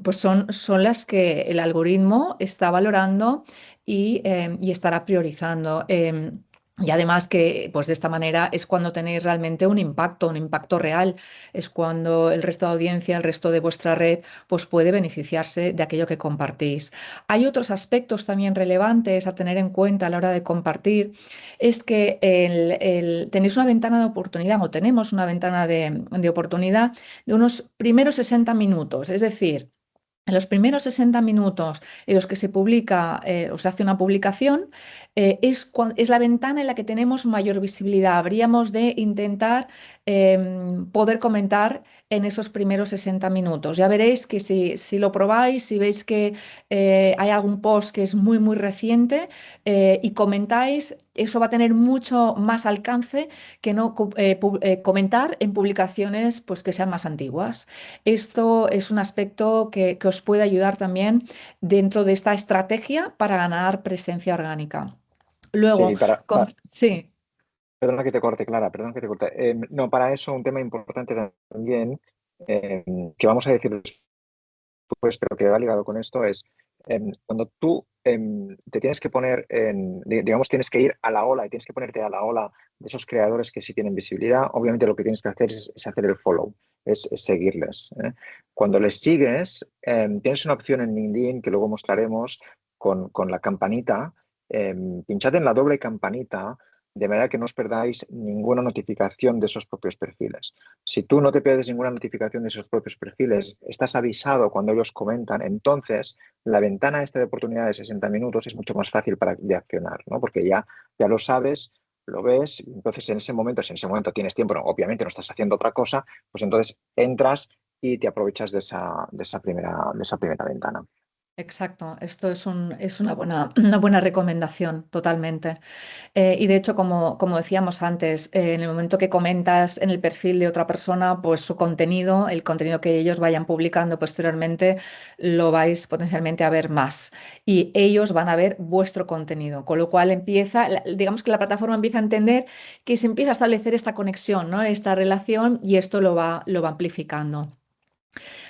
pues son las que el algoritmo está valorando y estará priorizando. Y además que pues de esta manera es cuando tenéis realmente un impacto real, es cuando el resto de audiencia, el resto de vuestra red, pues puede beneficiarse de aquello que compartís. Hay otros aspectos también relevantes a tener en cuenta a la hora de compartir, es que tenéis una ventana de oportunidad o tenemos una ventana de oportunidad de unos primeros 60 minutos, es decir, en los primeros 60 minutos en los que se publica o se hace una publicación, es la ventana en la que tenemos mayor visibilidad. Habríamos de intentar poder comentar en esos primeros 60 minutos. Ya veréis que si lo probáis, si veis que hay algún post que es muy, muy reciente y comentáis, eso va a tener mucho más alcance que no comentar en publicaciones pues, que sean más antiguas. Esto es un aspecto que os puede ayudar también dentro de esta estrategia para ganar presencia orgánica. Luego, Sí, sí, perdona que te corte, Clara, perdona que te corte. No, para eso un tema importante también eh, que vamos a decir después, pero que va ligado con esto es cuando tú te tienes que poner digamos, tienes que ir a la ola y tienes que ponerte a la ola de esos creadores que sí tienen visibilidad, obviamente lo que tienes que hacer es hacer el follow, es seguirles. Cuando les sigues, tienes una opción en LinkedIn que luego mostraremos con la campanita. Pinchad en la doble campanita de manera que no os perdáis ninguna notificación de esos propios perfiles. Si tú no te pierdes ninguna notificación de esos propios perfiles, estás avisado cuando ellos comentan, entonces la ventana esta de oportunidad de 60 minutos es mucho más fácil de accionar, ¿no? Porque ya lo sabes, lo ves, y entonces en ese momento, si en ese momento tienes tiempo, obviamente no estás haciendo otra cosa, pues entonces entras y te aprovechas de esa primera ventana. Exacto, esto es una buena recomendación, totalmente. Y de hecho, como decíamos antes, en el momento que comentas en el perfil de otra persona, pues su contenido, el contenido que ellos vayan publicando posteriormente, lo vais potencialmente a ver más. Y ellos van a ver vuestro contenido, con lo cual digamos que la plataforma empieza a entender que se empieza a establecer esta conexión, ¿no? Esta relación y esto lo va amplificando.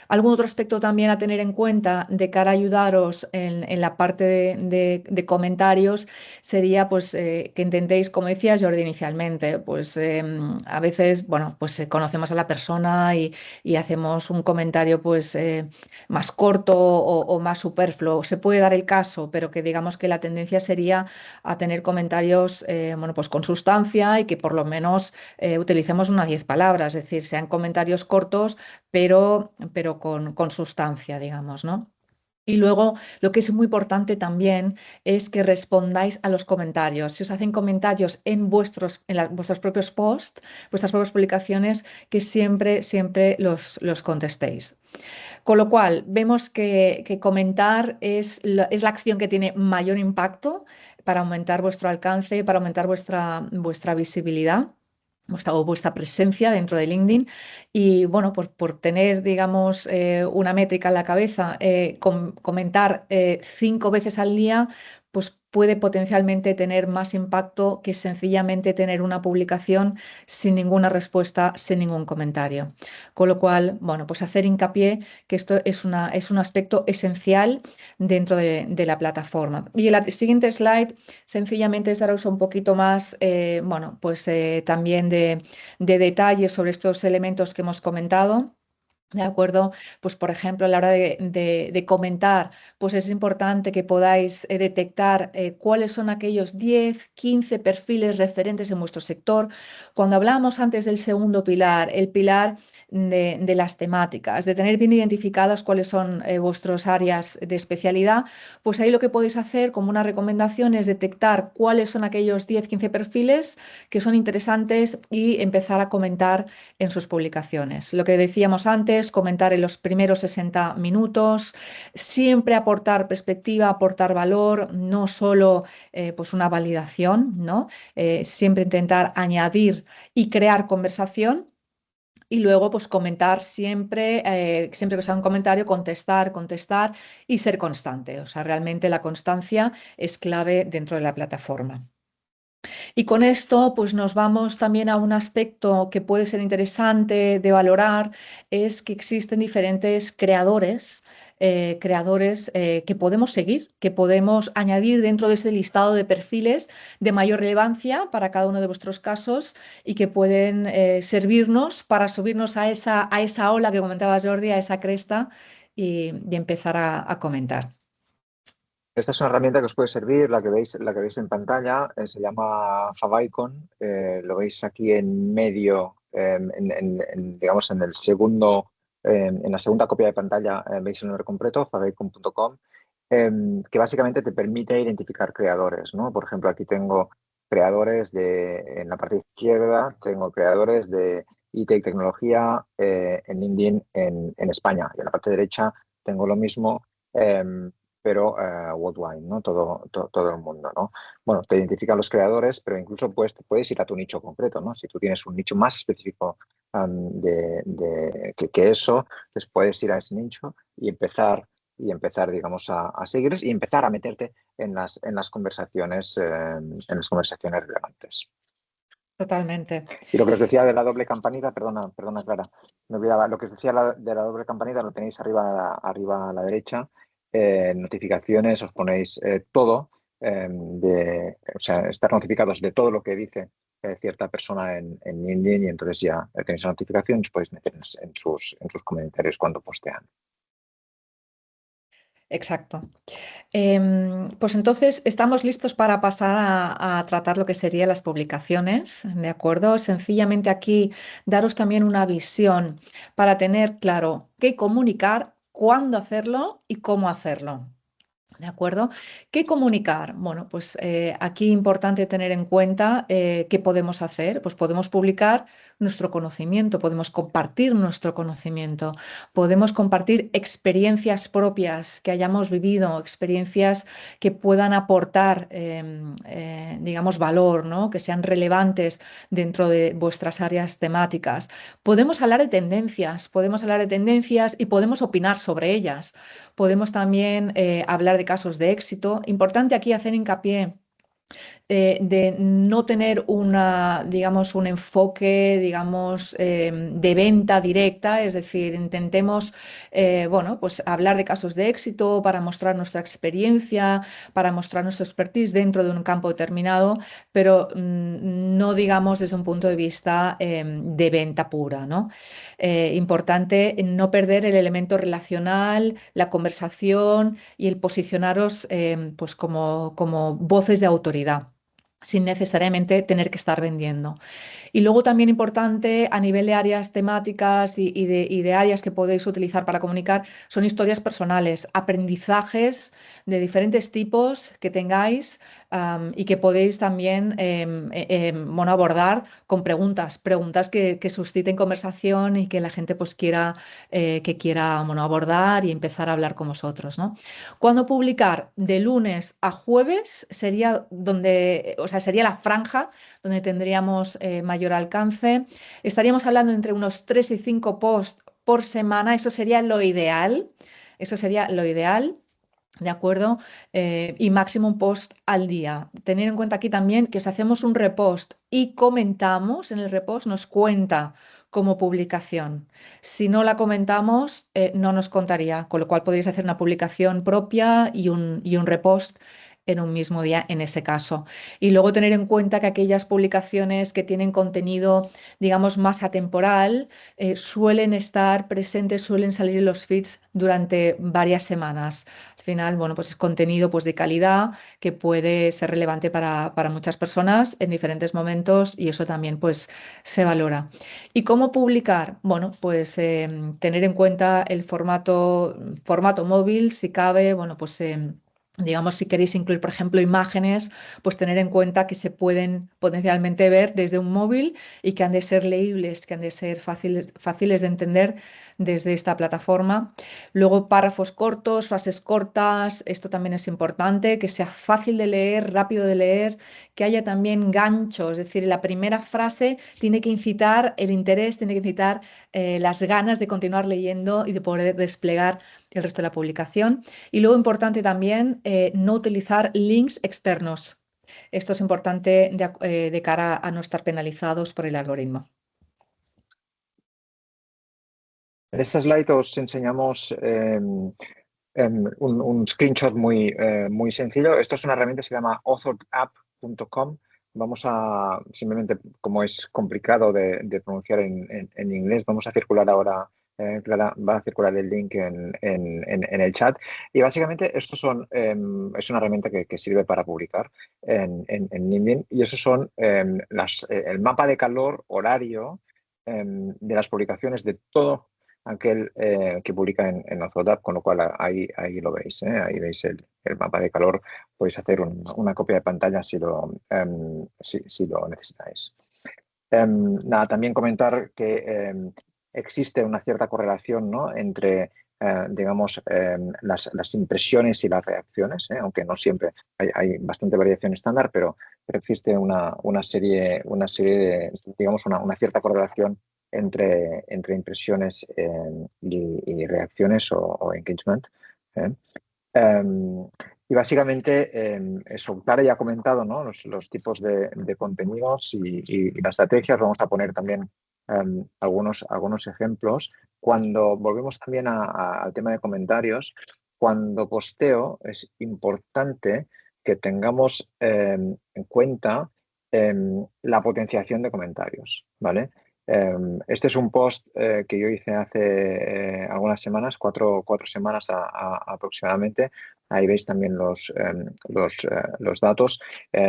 Algún otro aspecto también a tener en cuenta de cara a ayudaros en la parte de comentarios sería pues que intentéis, como decía Jordi inicialmente, pues a veces, bueno, pues conocemos a la persona y hacemos un comentario pues más corto o más superfluo. Se puede dar el caso, pero que digamos que la tendencia sería a tener comentarios, bueno, pues con sustancia y que por lo menos utilicemos unas 10 palabras, es decir, sean comentarios cortos pero con sustancia, digamos, ¿no? Y luego, lo que es muy importante también es que respondáis a los comentarios. Si os hacen comentarios en vuestros propios posts, vuestras propias publicaciones, que siempre los contestéis. Con lo cual, vemos que comentar es la acción que tiene mayor impacto para aumentar vuestro alcance, para aumentar vuestra visibilidad vuestra presencia dentro de LinkedIn y bueno, pues por tener, digamos, una métrica en la cabeza, comentar 5 veces al día, pues puede potencialmente tener más impacto que sencillamente tener una publicación sin ninguna respuesta, sin ningún comentario. Con lo cual, bueno, pues hacer hincapié que esto es un aspecto esencial dentro de la plataforma. Y en la siguiente slide, sencillamente es daros un poquito más, bueno, pues también de detalles sobre estos elementos que hemos comentado. ¿De acuerdo? Pues por ejemplo, a la hora de comentar, pues es importante que podáis detectar cuáles son aquellos 10, 15 perfiles referentes en vuestro sector. Cuando hablábamos antes del segundo pilar, el pilar de las temáticas, de tener bien identificadas cuáles son vuestras áreas de especialidad, pues ahí lo que podéis hacer como una recomendación es detectar cuáles son aquellos 10, 15 perfiles que son interesantes y empezar a comentar en sus publicaciones. Lo que decíamos antes, comentar en los primeros 60 minutos, siempre aportar perspectiva, aportar valor, no solo pues una validación, ¿no? Siempre intentar añadir y crear conversación. Y luego, pues comentar siempre que sea un comentario, contestar y ser constante. O sea, realmente la constancia es clave dentro de la plataforma. Y con esto, pues nos vamos también a un aspecto que puede ser interesante de valorar, es que existen diferentes creadores que podemos seguir, que podemos añadir dentro de ese listado de perfiles de mayor relevancia para cada uno de vuestros casos y que pueden servirnos para subirnos a esa ola que comentaba Jordi, a esa cresta y empezar a comentar. Esta es una herramienta que os puede servir, la que veis en pantalla, se llama Favicon, lo veis aquí en medio, digamos en el segundo, en la segunda copia de pantalla veis el nombre completo, favicon.com, que básicamente te permite identificar creadores, ¿no? Por ejemplo, aquí tengo creadores en la parte izquierda, tengo creadores de IT y tecnología en LinkedIn en España, y en la parte derecha tengo lo mismo. Pero worldwide, ¿no? Todo el mundo, ¿no? Bueno, te identifican los creadores, pero incluso puedes ir a tu nicho concreto, ¿no? Si tú tienes un nicho más específico que eso, pues puedes ir a ese nicho y empezar, digamos, a seguirles y empezar a meterte en las conversaciones relevantes. Totalmente. Y lo que os decía de la doble campanita, perdona, Clara, me olvidaba, lo que os decía de la doble campanita lo tenéis arriba a la derecha. Notificaciones, os ponéis todo, o sea, estar notificados de todo lo que dice cierta persona en LinkedIn y entonces ya tenéis la notificación y os podéis meter en sus comentarios cuando postean. Exacto. Pues entonces estamos listos para pasar a tratar lo que serían las publicaciones, ¿de acuerdo? Sencillamente aquí daros también una visión para tener claro qué comunicar, cuándo hacerlo y cómo hacerlo. ¿De acuerdo? ¿Qué comunicar? Bueno, pues aquí importante tener en cuenta qué podemos hacer. Pues podemos publicar nuestro conocimiento, podemos compartir nuestro conocimiento, podemos compartir experiencias propias que hayamos vivido, experiencias que puedan aportar, digamos, valor, ¿no? Que sean relevantes dentro de vuestras áreas temáticas. Podemos hablar de tendencias y podemos opinar sobre ellas. Podemos también hablar de casos de éxito. Importante aquí hacer hincapié de no tener digamos, un enfoque, digamos, de venta directa, es decir, intentemos, bueno, pues hablar de casos de éxito para mostrar nuestra experiencia, para mostrar nuestro expertise dentro de un campo determinado, pero no digamos desde un punto de vista de venta pura, ¿no? Importante no perder el elemento relacional, la conversación y el posicionaros pues como voces de autoridad sin necesariamente tener que estar vendiendo. Y luego también importante a nivel de áreas temáticas y de áreas que podéis utilizar para comunicar son historias personales, aprendizajes de diferentes tipos que tengáis y que podéis también bueno, abordar con preguntas que susciten conversación y que la gente pues quiera bueno, abordar y empezar a hablar con vosotros, ¿no? Cuando publicar de lunes a jueves sería donde, o sea, sería la franja donde tendríamos mayor alcance. Estaríamos hablando entre unos 3 y 5 posts por semana, eso sería lo ideal, eso sería lo ideal. ¿De acuerdo? Y máximo un post al día. Tener en cuenta aquí también que si hacemos un repost y comentamos en el repost, nos cuenta como publicación. Si no la comentamos, no nos contaría, con lo cual podríais hacer una publicación propia y un repost en un mismo día en ese caso. Y luego tener en cuenta que aquellas publicaciones que tienen contenido, digamos, más atemporal, suelen estar presentes, suelen salir en los feeds durante varias semanas. Al final, bueno, pues es contenido pues, de calidad que puede ser relevante para muchas personas en diferentes momentos y eso también pues se valora. ¿Y cómo publicar? Bueno, pues tener en cuenta el formato móvil, si cabe, bueno, pues digamos, si queréis incluir, por ejemplo, imágenes, pues tener en cuenta que se pueden potencialmente ver desde un móvil y que han de ser leíbles, que han de ser fáciles de entender desde esta plataforma. Luego, párrafos cortos, frases cortas, esto también es importante, que sea fácil de leer, rápido de leer, que haya también gancho, es decir, la primera frase tiene que incitar el interés, tiene que incitar las ganas de continuar leyendo y de poder desplegar el resto de la publicación. Y luego importante también no utilizar links externos. Esto es importante de cara a no estar penalizados por el algoritmo. En esta slide os enseñamos un screenshot muy sencillo. Esto es una herramienta que se llama authoredapp.com. Vamos a, simplemente como es complicado de pronunciar en inglés, vamos a circular ahora, Clara, va a circular el link en el chat. Y básicamente esto es una herramienta que sirve para publicar en LinkedIn y eso son el mapa de calor horario de las publicaciones de todo aquel que publica en Ozodap, con lo cual ahí lo veis, ahí veis el mapa de calor, podéis hacer una copia de pantalla si lo necesitáis. Nada, también comentar que existe una cierta correlación, ¿no? Entre digamos, las impresiones y las reacciones, aunque no siempre hay bastante variación estándar, pero existe una serie de, digamos, una cierta correlación entre impresiones y reacciones o engagement. Y básicamente eso, Clara ya ha comentado, ¿no? los tipos de contenidos y las estrategias. Vamos a poner también algunos ejemplos. Cuando volvemos también al tema de comentarios, cuando posteo es importante que tengamos en cuenta la potenciación de comentarios, ¿vale? Este es un post que yo hice hace algunas semanas, cuatro semanas aproximadamente. Ahí veis también los datos.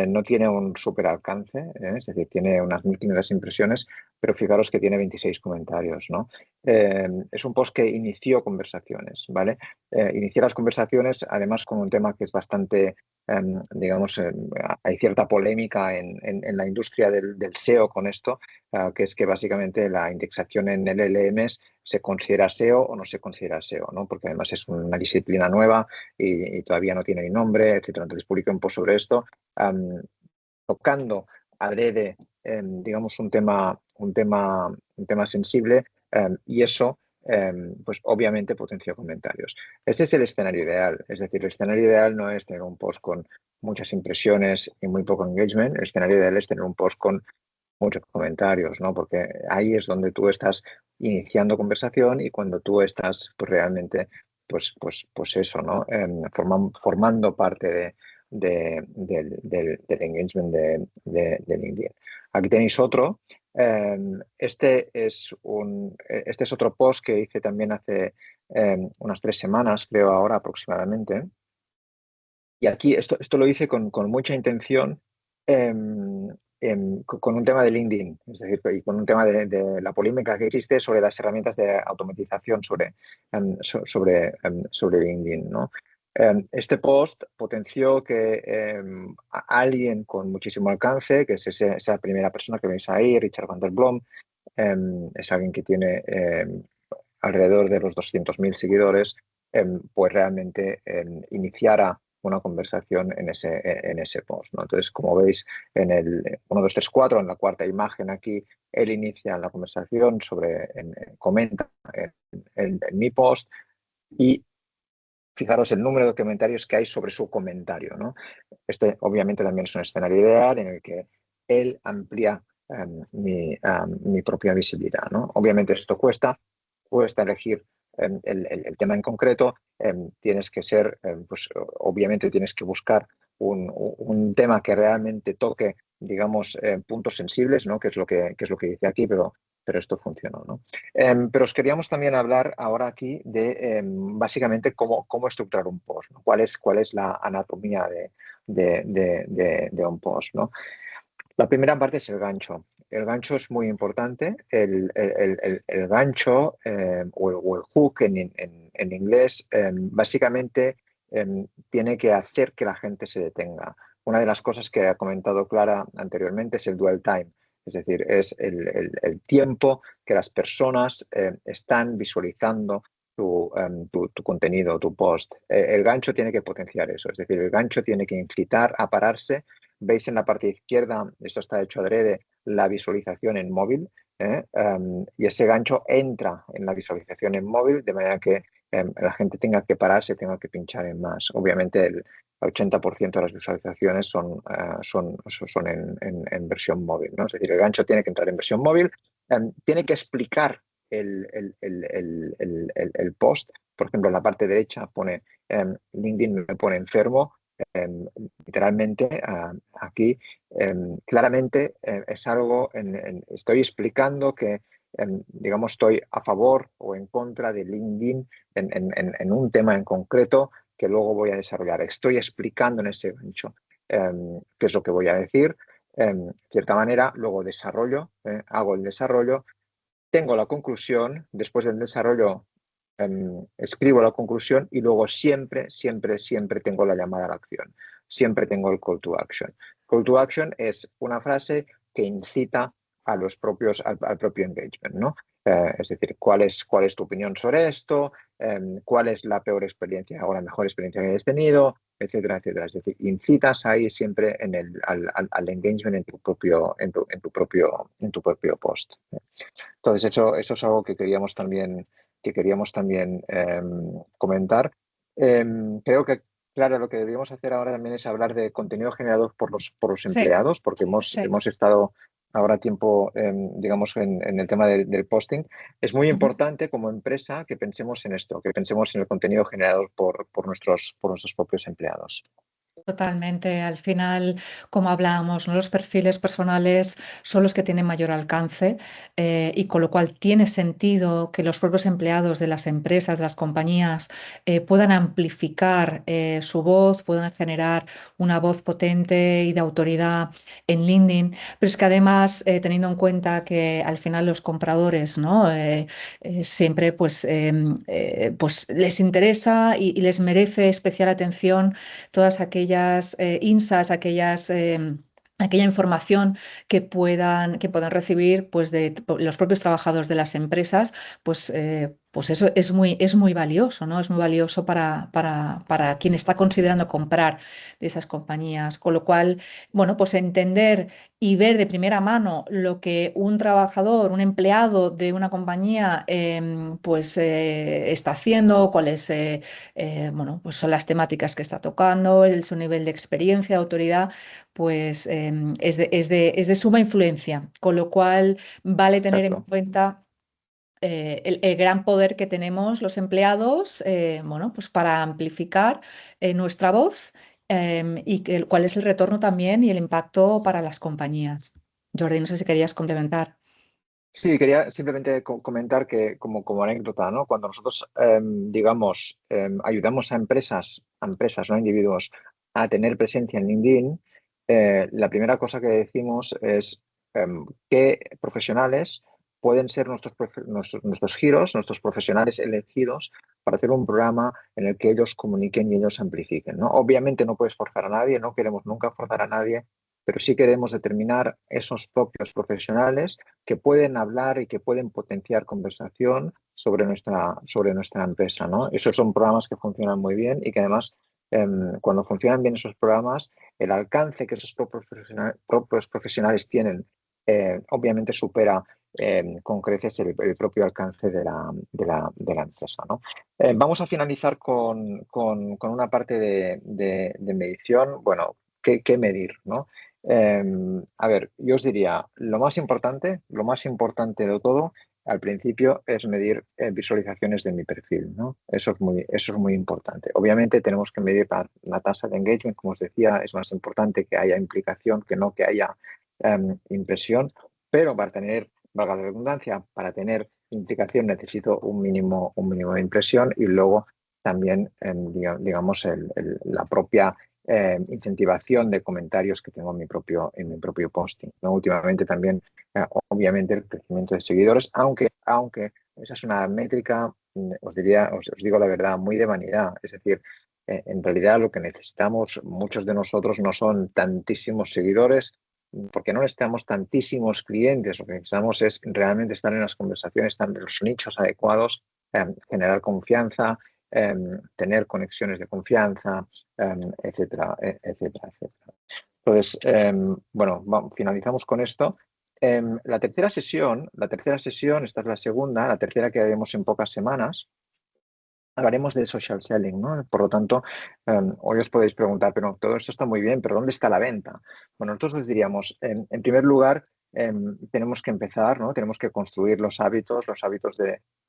No tiene un súper alcance, es decir, tiene unas 1.500 impresiones, pero fijaros que tiene 26 comentarios, ¿no? Es un post que inició conversaciones, ¿vale? Inicié las conversaciones además con un tema que es bastante, digamos, hay cierta polémica en la industria del SEO con esto, que es que básicamente la indexación en LLMs se considera SEO o no se considera SEO, ¿no? Porque además es una disciplina nueva y todavía no tiene ni nombre, etcétera. Entonces publiqué un post sobre esto, tocando adrede, digamos, un tema sensible, y eso, pues obviamente potenció comentarios. Ese es el escenario ideal. Es decir, el escenario ideal no es tener un post con muchas impresiones y muy poco engagement. El escenario ideal es tener un post con muchos comentarios, ¿no? Porque ahí es donde tú estás iniciando conversación y cuando tú estás pues, realmente, pues eso, ¿no? Formando parte del engagement de LinkedIn. Aquí tenéis otro. Este es otro post que hice también hace unas 3 semanas, creo ahora aproximadamente. Y aquí esto lo hice con mucha intención, con un tema de LinkedIn, es decir, y con un tema de la polémica que existe sobre las herramientas de automatización sobre LinkedIn, ¿no? Este post potenció que alguien con muchísimo alcance, que es esa primera persona que veis ahí, Richard van der Blom, es alguien que tiene alrededor de los 200.000 seguidores, pues realmente iniciara una conversación en ese post, ¿no? Entonces, como veis en el 1, 2, 3, 4, en la cuarta imagen aquí, él inicia la conversación comenta en mi post y fijaros el número de comentarios que hay sobre su comentario, ¿no? Este obviamente también es un escenario ideal en el que él amplía mi propia visibilidad, ¿no? Obviamente esto cuesta elegir el tema en concreto, tienes que ser, pues obviamente tienes que buscar un tema que realmente toque, digamos, puntos sensibles, ¿no? Que es lo que dice aquí, pero esto funcionó, ¿no? Pero os queríamos también hablar ahora aquí de básicamente cómo estructurar un post, ¿no? ¿Cuál es la anatomía de un post, ¿no? La primera parte es el gancho. El gancho es muy importante. El gancho o el hook en inglés básicamente tiene que hacer que la gente se detenga. Una de las cosas que ha comentado Clara anteriormente es el dwell time, es decir, es el tiempo que las personas están visualizando tu contenido, tu post. El gancho tiene que potenciar eso, es decir, el gancho tiene que incitar a pararse. Veis en la parte izquierda, esto está hecho adrede, la visualización en móvil, y ese gancho entra en la visualización en móvil de manera que la gente tenga que pararse, tenga que pinchar en más. Obviamente el 80% de las visualizaciones son en versión móvil, ¿no? Es decir, el gancho tiene que entrar en versión móvil, tiene que explicar el post. Por ejemplo, en la parte derecha pone LinkedIn me pone enfermo. Literalmente aquí claramente es algo, estoy explicando que digamos estoy a favor o en contra de LinkedIn en un tema en concreto que luego voy a desarrollar. Estoy explicando en ese gancho qué es lo que voy a decir, de cierta manera, luego desarrollo, hago el desarrollo, tengo la conclusión, después del desarrollo escribo la conclusión y luego siempre tengo la llamada a la acción. Siempre tengo el call to action. Call to action es una frase que incita a los al propio engagement, ¿no? Es decir, ¿cuál es tu opinión sobre esto? ¿Cuál es la peor experiencia o la mejor experiencia que hayas tenido? Etcétera, etcétera. Es decir, incitas ahí siempre al engagement en tu propio post. Entonces, eso es algo que queríamos también comentar. Creo que, claro, lo que deberíamos hacer ahora también es hablar de contenido generado por los Sí, empleados, porque sí. hemos estado ahora tiempo, digamos, en el tema del posting. Es muy Ujú. importante como empresa que pensemos en esto, que pensemos en el contenido generado por nuestros propios empleados. Totalmente. Al final, como hablábamos, ¿no? Los perfiles personales son los que tienen mayor alcance y con lo cual tiene sentido que los propios empleados de las empresas, de las compañías, puedan amplificar su voz, puedan generar una voz potente y de autoridad en LinkedIn. Pero es que además, teniendo en cuenta que al final los compradores, ¿no? Siempre pues les interesa y les merece especial atención todas aquellas insights, aquella información que puedan recibir pues, de los propios trabajadores de las empresas, pues eso es muy valioso, ¿no? Es muy valioso para quien está considerando comprar de esas compañías. Con lo cual, bueno, pues entender y ver de primera mano lo que un trabajador, un empleado de una compañía está haciendo, cuáles bueno, pues son las temáticas que está tocando, su nivel de experiencia, autoridad, pues es de suma influencia, con lo cual vale tener en Exacto. cuenta el gran poder que tenemos los empleados, bueno, pues para amplificar nuestra voz y cuál es el retorno también y el impacto para las compañías. Jordi, no sé si querías complementar. Sí, quería simplemente comentar que como anécdota, ¿no? Cuando nosotros, digamos, ayudamos a empresas, ¿no? Individuos a tener presencia en LinkedIn, la primera cosa que decimos es qué profesionales pueden ser nuestros giros, nuestros profesionales elegidos para hacer un programa en el que ellos comuniquen y ellos amplifiquen, ¿no? Obviamente no puedes forzar a nadie, no queremos nunca forzar a nadie, pero sí queremos determinar esos propios profesionales que pueden hablar y que pueden potenciar conversación sobre nuestra empresa, ¿no? Esos son programas que funcionan muy bien y que además, cuando funcionan bien esos programas, el alcance que esos propios profesionales tienen, obviamente supera con creces el propio alcance de la empresa, ¿no? Vamos a finalizar con una parte de medición. Bueno, ¿qué medir, ¿no? A ver, yo os diría, lo más importante de todo al principio es medir visualizaciones de mi perfil, ¿no? Eso es muy importante. Obviamente tenemos que medir la tasa de engagement, como os decía, es más importante que haya implicación que no que haya impresión, pero para tener, valga la redundancia, para tener implicación necesito un mínimo de impresión y luego también, digamos, la propia incentivación de comentarios que tengo en mi propio posting, ¿no? Últimamente también, obviamente, el crecimiento de seguidores, aunque esa es una métrica, os digo la verdad, muy de vanidad. Es decir, en realidad lo que necesitamos muchos de nosotros no son tantísimos seguidores, porque no necesitamos tantísimos clientes. Lo que necesitamos es realmente estar en las conversaciones, estar en los nichos adecuados, generar confianza, tener conexiones de confianza, etcétera, etcétera, etcétera. Entonces, bueno, finalizamos con esto. La tercera sesión, esta es la segunda, la tercera que haremos en pocas semanas, hablaremos de social selling, ¿no? Por lo tanto, hoy os podéis preguntar, pero todo esto está muy bien, pero ¿dónde está la venta? Bueno, nosotros os diríamos, en primer lugar, tenemos que empezar, ¿no? Tenemos que construir los hábitos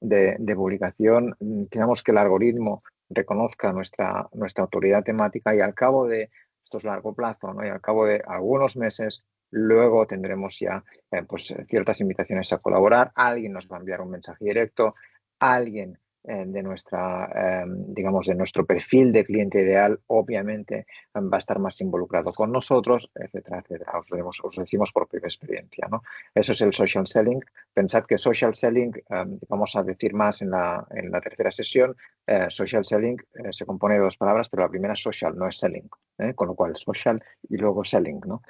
de publicación. Tenemos que el algoritmo reconozca nuestra autoridad temática y al cabo de, esto es largo plazo, ¿no? Y al cabo de algunos meses, luego tendremos ya pues, ciertas invitaciones a colaborar. Alguien nos va a enviar un mensaje directo, alguien digamos, de nuestro perfil de cliente ideal, obviamente va a estar más involucrado con nosotros, etcétera, etcétera. Os decimos por propia experiencia, ¿no? Eso es el social selling. Pensad que social selling, vamos a decir más en la tercera sesión, social selling se compone de dos palabras, pero la primera es social, no es selling, con lo cual social y luego selling, ¿no?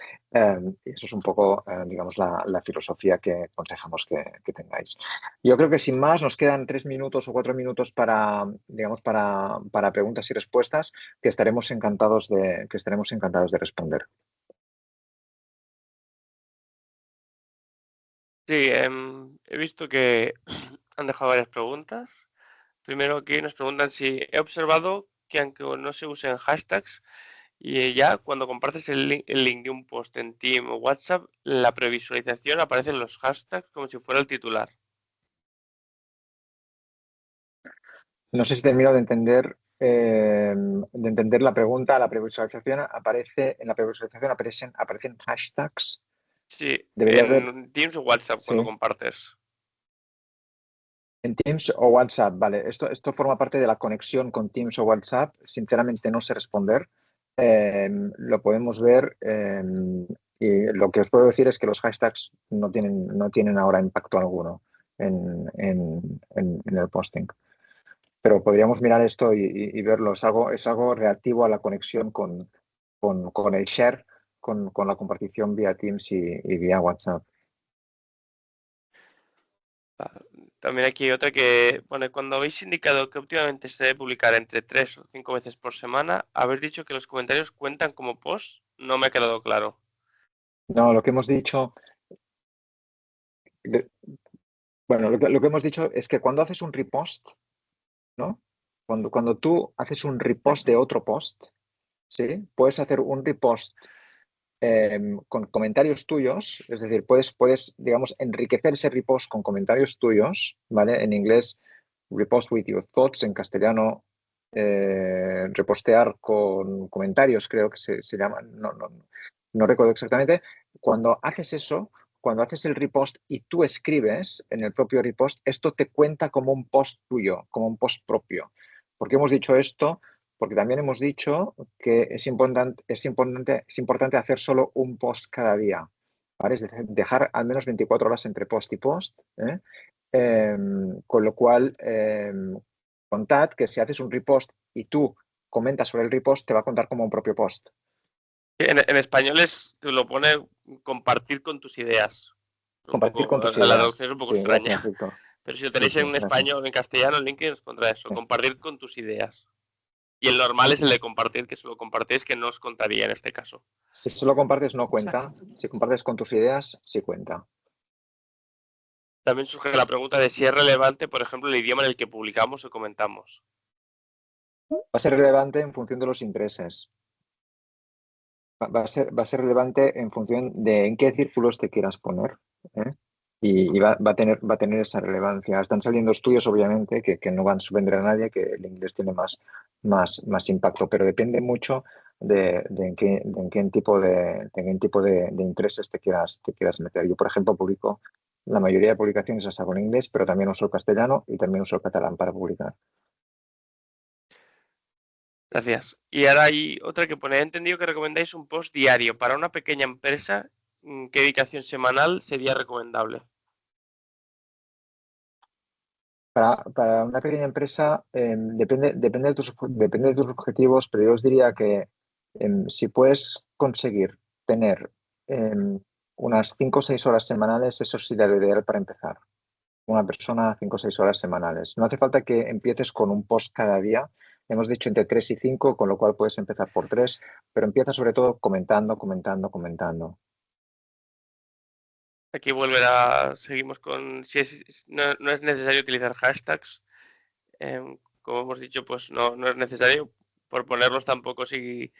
Eso es un poco, digamos, la filosofía que aconsejamos que tengáis. Yo creo que sin más nos quedan 3 minutos o 4 minutos para, digamos, para preguntas y respuestas que estaremos encantados de responder. Sí, he visto que han dejado varias preguntas. Primero aquí nos preguntan si he observado que aunque no se usen hashtags, y ya cuando compartes el link de un post en Team o WhatsApp, la previsualización aparecen los hashtags como si fuera el titular. No sé si termino de entender de entender la pregunta, la previsualización en la previsualización aparecen hashtags. Sí, Debería haber, en Teams o WhatsApp sí, cuando compartes. en Teams o WhatsApp, vale. Esto forma parte de la conexión con Teams o WhatsApp. Sinceramente no sé responder. Lo podemos ver y lo que os puedo decir es que los hashtags no tienen ahora impacto alguno en el posting. Pero podríamos mirar esto y verlo. Es algo reactivo a la conexión con el share, con la compartición vía Teams y vía WhatsApp. También aquí hay otra que pone, cuando habéis indicado que últimamente se debe publicar entre 3 o 5 veces por semana, habéis dicho que los comentarios cuentan como post, no me ha quedado claro. No, lo que hemos dicho, bueno, lo que hemos dicho es que cuando haces un repost, ¿no? Cuando tú haces un repost de otro post, ¿sí? Puedes hacer un repost con comentarios tuyos, es decir, puedes, digamos, enriquecer ese repost con comentarios tuyos, ¿vale? En inglés, repost with your thoughts, en castellano, repostear con comentarios, creo que se llama, no recuerdo exactamente. Cuando haces eso, cuando haces el repost y tú escribes en el propio repost, esto te cuenta como un post tuyo, como un post propio. ¿Por qué hemos dicho esto? Porque también hemos dicho que es importante hacer solo un post cada día, ¿vale? Es decir, dejar al menos 24 horas entre post y post, ¿eh? Con lo cual, contad que si haces un repost y tú comentas sobre el repost, te va a contar como un propio post. En español te lo pone compartir con tus ideas. Un Compartir con poco, tus la ideas. traducción es un poco Sí, extraña. gracias, Víctor. Pero si lo Sí, tenéis sí, en gracias. español, en castellano, en LinkedIn os pondrá eso, Sí. compartir con tus ideas. Y el normal es el de compartir, que si lo compartís, que no os contaría en este caso. Si solo compartes, no cuenta. Exacto. Si compartes con tus ideas, sí cuenta. También surge la pregunta de si es relevante, por ejemplo, el idioma en el que publicamos o comentamos. Va a ser relevante en función de los intereses. Va a ser relevante en función de en qué círculos te quieras poner, ¿eh? Y va a tener esa relevancia. Están saliendo estudios, obviamente, que no van a sorprender a nadie, que el inglés tiene más impacto, pero depende mucho de en qué tipo de intereses te quieras meter. Yo, por ejemplo, publico la mayoría de publicaciones las hago en inglés, pero también uso el castellano y también uso el catalán para publicar. Gracias. Y ahora hay otra que pone, he entendido que recomendáis un post diario. Para una pequeña empresa, ¿qué dedicación semanal sería recomendable? Para una pequeña empresa depende de tus objetivos, pero yo os diría que si puedes conseguir tener unas 5 o 6 horas semanales, eso sería lo ideal para empezar. Una persona 5 o 6 horas semanales. No hace falta que empieces con un post cada día. Hemos dicho entre 3 y 5, con lo cual puedes empezar por 3, pero empieza sobre todo comentando, comentando, comentando. Aquí seguimos con, si no es necesario utilizar hashtags. Como hemos dicho, pues no es necesario por ponerlos tampoco si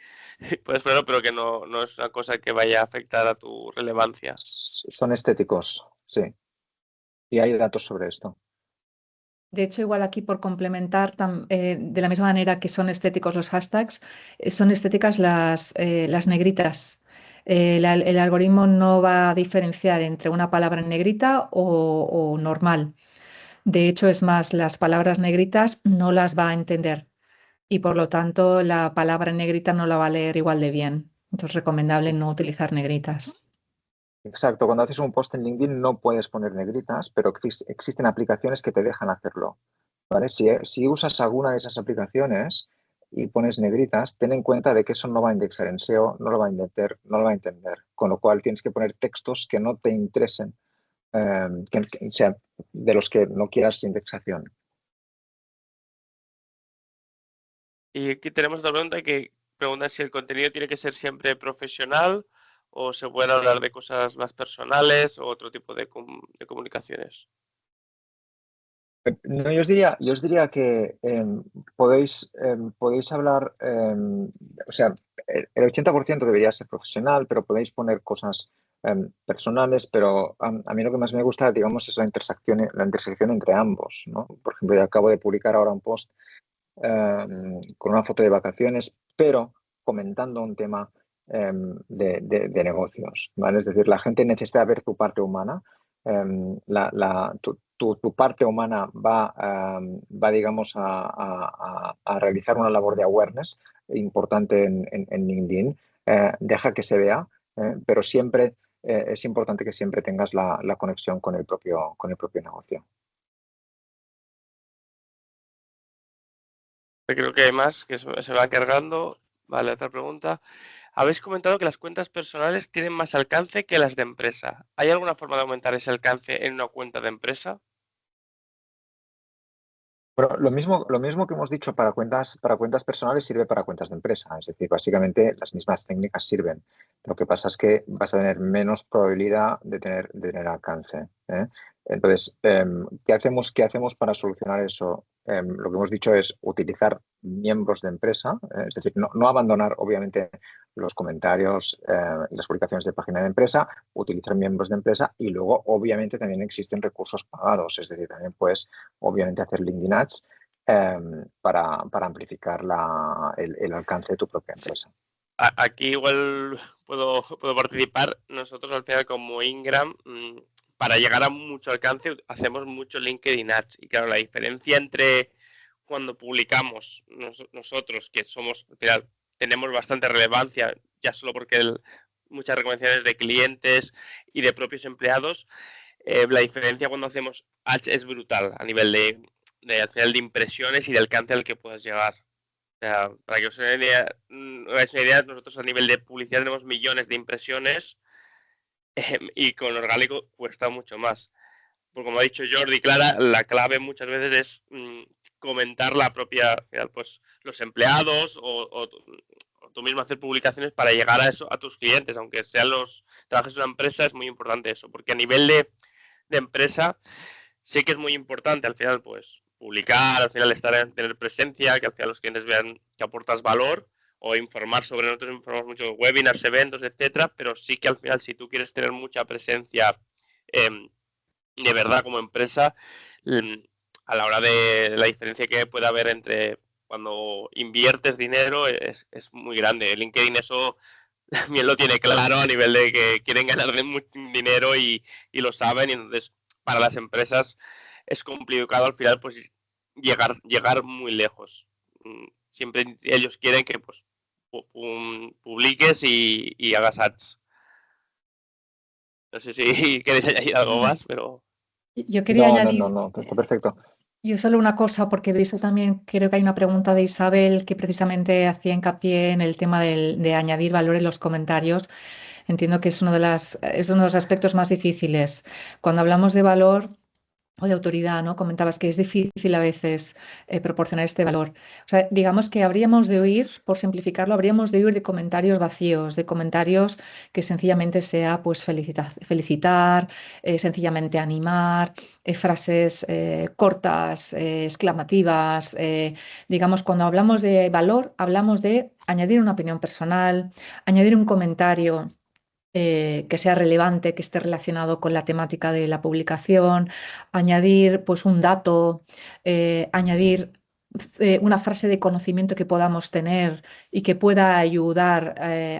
puedes ponerlo, pero que no es una cosa que vaya a afectar a tu relevancia. Son estéticos, sí. Y hay datos sobre esto. De hecho, igual aquí por complementar, de la misma manera que son estéticos los hashtags, son estéticas las negritas. El algoritmo no va a diferenciar entre una palabra en negrita o normal. De hecho, es más, las palabras negritas no las va a entender y por lo tanto la palabra en negrita no la va a leer igual de bien. Entonces, es recomendable no utilizar negritas. Exacto, cuando haces un post en LinkedIn no puedes poner negritas, pero existen aplicaciones que te dejan hacerlo, ¿vale? Si usas alguna de esas aplicaciones y pones negritas, ten en cuenta de que eso no va a indexar en SEO, no lo va a entender, con lo cual tienes que poner textos que no te interesen, o sea, de los que no quieras indexación. Y aquí tenemos otra pregunta que pregunta si el contenido tiene que ser siempre profesional o se puede hablar de cosas más personales o otro tipo de comunicaciones. No, yo os diría que podéis hablar, o sea, el 80% debería ser profesional, pero podéis poner cosas personales, pero a mí lo que más me gusta, digamos, es la intersección entre ambos, ¿no? Por ejemplo, yo acabo de publicar ahora un post con una foto de vacaciones, pero comentando un tema de negocios, ¿vale? Es decir, la gente necesita ver tu parte humana. Tu parte humana va digamos, a realizar una labor de awareness importante en LinkedIn. Deja que se vea, pero siempre es importante que siempre tengas la conexión con el propio negocio. Creo que hay más que se va cargando. Vale, otra pregunta. Habéis comentado que las cuentas personales tienen más alcance que las de empresa. ¿Hay alguna forma de aumentar ese alcance en una cuenta de empresa? Pero lo mismo que hemos dicho para cuentas personales sirve para cuentas de empresa. Es decir, básicamente las mismas técnicas sirven. Lo que pasa es que vas a tener menos probabilidad de tener alcance, ¿eh? Entonces, qué hacemos para solucionar eso? Lo que hemos dicho es utilizar miembros de empresa, es decir, no abandonar, obviamente, los comentarios y las publicaciones de página de empresa, utilizar miembros de empresa y luego, obviamente, también existen recursos pagados. Es decir, también puedes obviamente hacer LinkedIn Ads para amplificar el alcance de tu propia Sí. empresa. Aquí igual puedo participar. Nosotros al final como Ingram, para llegar a mucho alcance hacemos mucho LinkedIn Ads. Y claro, la diferencia entre cuando publicamos nosotros, que somos, al final, tenemos bastante relevancia, ya solo porque muchas recomendaciones de clientes y de propios empleados, la diferencia cuando hacemos ads es brutal a nivel al final de impresiones y de alcance al que puedas llegar. O sea, para que os hagáis una idea, nosotros a nivel de publicidad tenemos millones de impresiones y con orgánico cuesta mucho más. Porque como ha dicho Jordi, Clara, la clave muchas veces es comentar la propia, pues los empleados o tú mismo hacer publicaciones para llegar a eso a tus clientes, aunque sean trabajes en una empresa, es muy importante eso, porque a nivel de empresa sí que es muy importante al final, pues publicar, al final tener presencia, que al final los clientes vean que aportas valor o informar sobre nosotros, informamos mucho webinars, eventos, etcétera, pero sí que al final si tú quieres tener mucha presencia de verdad como empresa, a la hora de la diferencia que puede haber entre cuando inviertes dinero es muy grande. LinkedIn eso también lo tiene claro a nivel de que quieren ganar mucho dinero y lo saben, y entonces para las empresas es complicado al final pues llegar muy lejos. Siempre ellos quieren que pues publiques y hagas ads. No sé si queréis añadir algo más, pero Yo quería añadir No, está perfecto. yo solo una cosa, porque he visto también, creo que hay una pregunta de Isabel que precisamente hacía hincapié en el tema de añadir valor en los comentarios. Entiendo que es es uno de los aspectos más difíciles. Cuando hablamos de valor o de autoridad, ¿no? Comentabas que es difícil a veces proporcionar este valor. O sea, digamos que habríamos de huir, por simplificarlo, habríamos de huir de comentarios vacíos, de comentarios que sencillamente sea pues felicitar, sencillamente animar, frases cortas, exclamativas. Digamos, cuando hablamos de valor, hablamos de añadir una opinión personal, añadir un comentario que sea relevante, que esté relacionado con la temática de la publicación, añadir pues un dato, añadir una frase de conocimiento que podamos tener y que pueda ayudar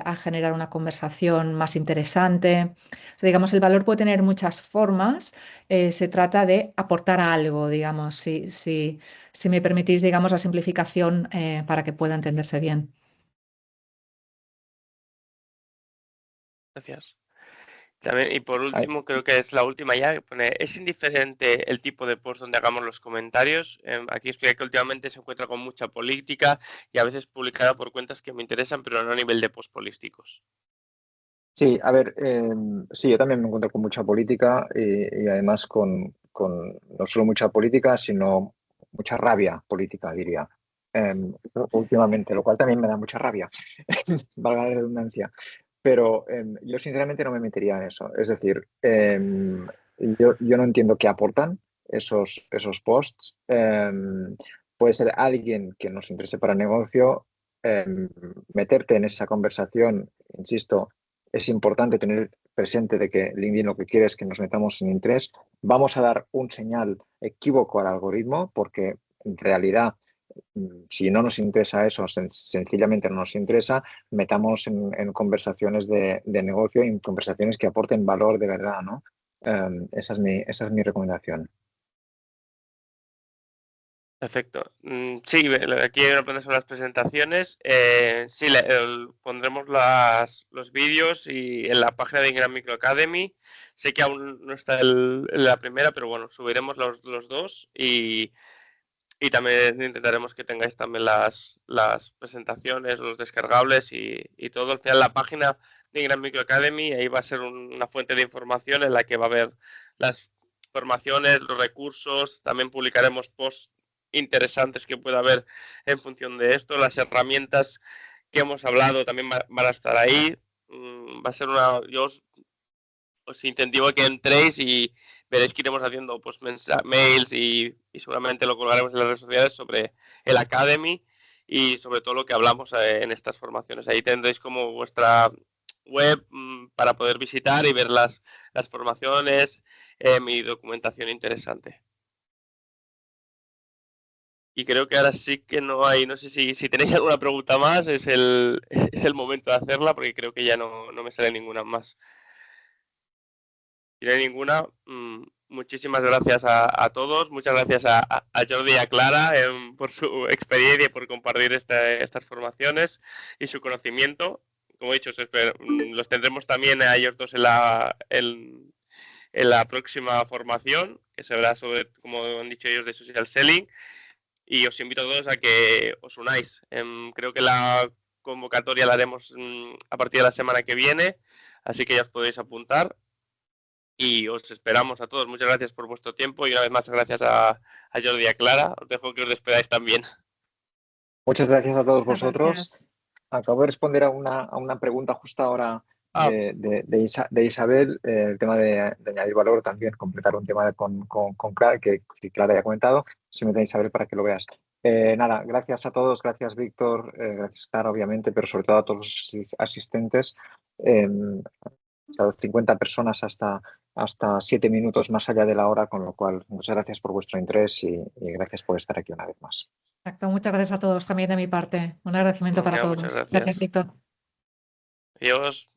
a generar una conversación más interesante. O sea, digamos, el valor puede tener muchas formas. Se trata de aportar algo, digamos, si me permitís, digamos, la simplificación para que pueda entenderse bien. gracias. También, y por Ay, último, creo que es la última ya, que pone, es indiferente el tipo de post donde hagamos los comentarios. Aquí explica que últimamente se encuentra con mucha política y a veces publicada por cuentas que me interesan, pero no a nivel de post políticos. sí, a ver, sí, yo también me encuentro con mucha política y además con no solo mucha política, sino mucha rabia política, diría, últimamente, lo cual también me da mucha rabia, valga la redundancia. Pero yo sinceramente no me metería en eso. Es decir, yo no entiendo qué aportan esos posts. Puede ser alguien que nos interese para el negocio, meterte en esa conversación, insisto, es importante tener presente de que LinkedIn lo que quiere es que nos metamos en interés. Vamos a dar un señal equívoco al algoritmo porque en realidad Si no nos interesa eso, sencillamente no nos interesa, metamos en conversaciones de negocio y en conversaciones que aporten valor de verdad, ¿no? Esa es mi recomendación. Perfecto. Sí, aquí hay una pregunta sobre las presentaciones. Sí, pondremos los vídeos y en la página de Ingram Micro Academy. Sé que aún no está la primera, pero bueno, subiremos los dos y también intentaremos que tengáis también las presentaciones, los descargables y todo. Al final, la página de Ingram Micro Academy, ahí va a ser una fuente de información en la que va a haber las formaciones, los recursos. También publicaremos posts interesantes que pueda haber en función de esto. Las herramientas que hemos hablado también van a estar ahí. Va a ser yo os incentivo a que entréis y veréis que iremos haciendo pues mails y seguramente lo colgaremos en las redes sociales sobre el Academy y sobre todo lo que hablamos en estas formaciones. Ahí tendréis como vuestra web para poder visitar y ver las formaciones, mi documentación interesante. Y creo que ahora sí que no hay, no sé si tenéis alguna pregunta más, es el momento de hacerla porque creo que ya no me sale ninguna más. Si no hay ninguna, muchísimas gracias a todos, muchas gracias a Jordi y a Clara por su experiencia y por compartir estas formaciones y su conocimiento. Como he dicho, los tendremos también a ellos dos en la próxima formación, que será sobre, como han dicho ellos, de social selling. Y os invito a todos a que os unáis. Creo que la convocatoria la haremos a partir de la semana que viene, así que ya os podéis apuntar. Y os esperamos a todos. Muchas gracias por vuestro tiempo y una vez más gracias a Jordi y a Clara. Os dejo que os despedáis también. Muchas gracias a todos Muchas vosotros. gracias. Acabo de responder a una pregunta justo ahora Ah, de Isabel, el tema de añadir valor también, completar un tema con Clara, que Clara ya ha comentado. Si me da Isabel para que lo veas. Nada, gracias a todos, gracias Víctor, gracias Clara, obviamente, pero sobre todo a todos los asistentes. 50 personas hasta 7 minutos más allá de la hora, con lo cual muchas gracias por vuestro interés y gracias por estar aquí una vez más. Exacto. Muchas gracias a todos también de mi parte. Un agradecimiento para muchas todos. gracias. Gracias, Víctor. Adiós.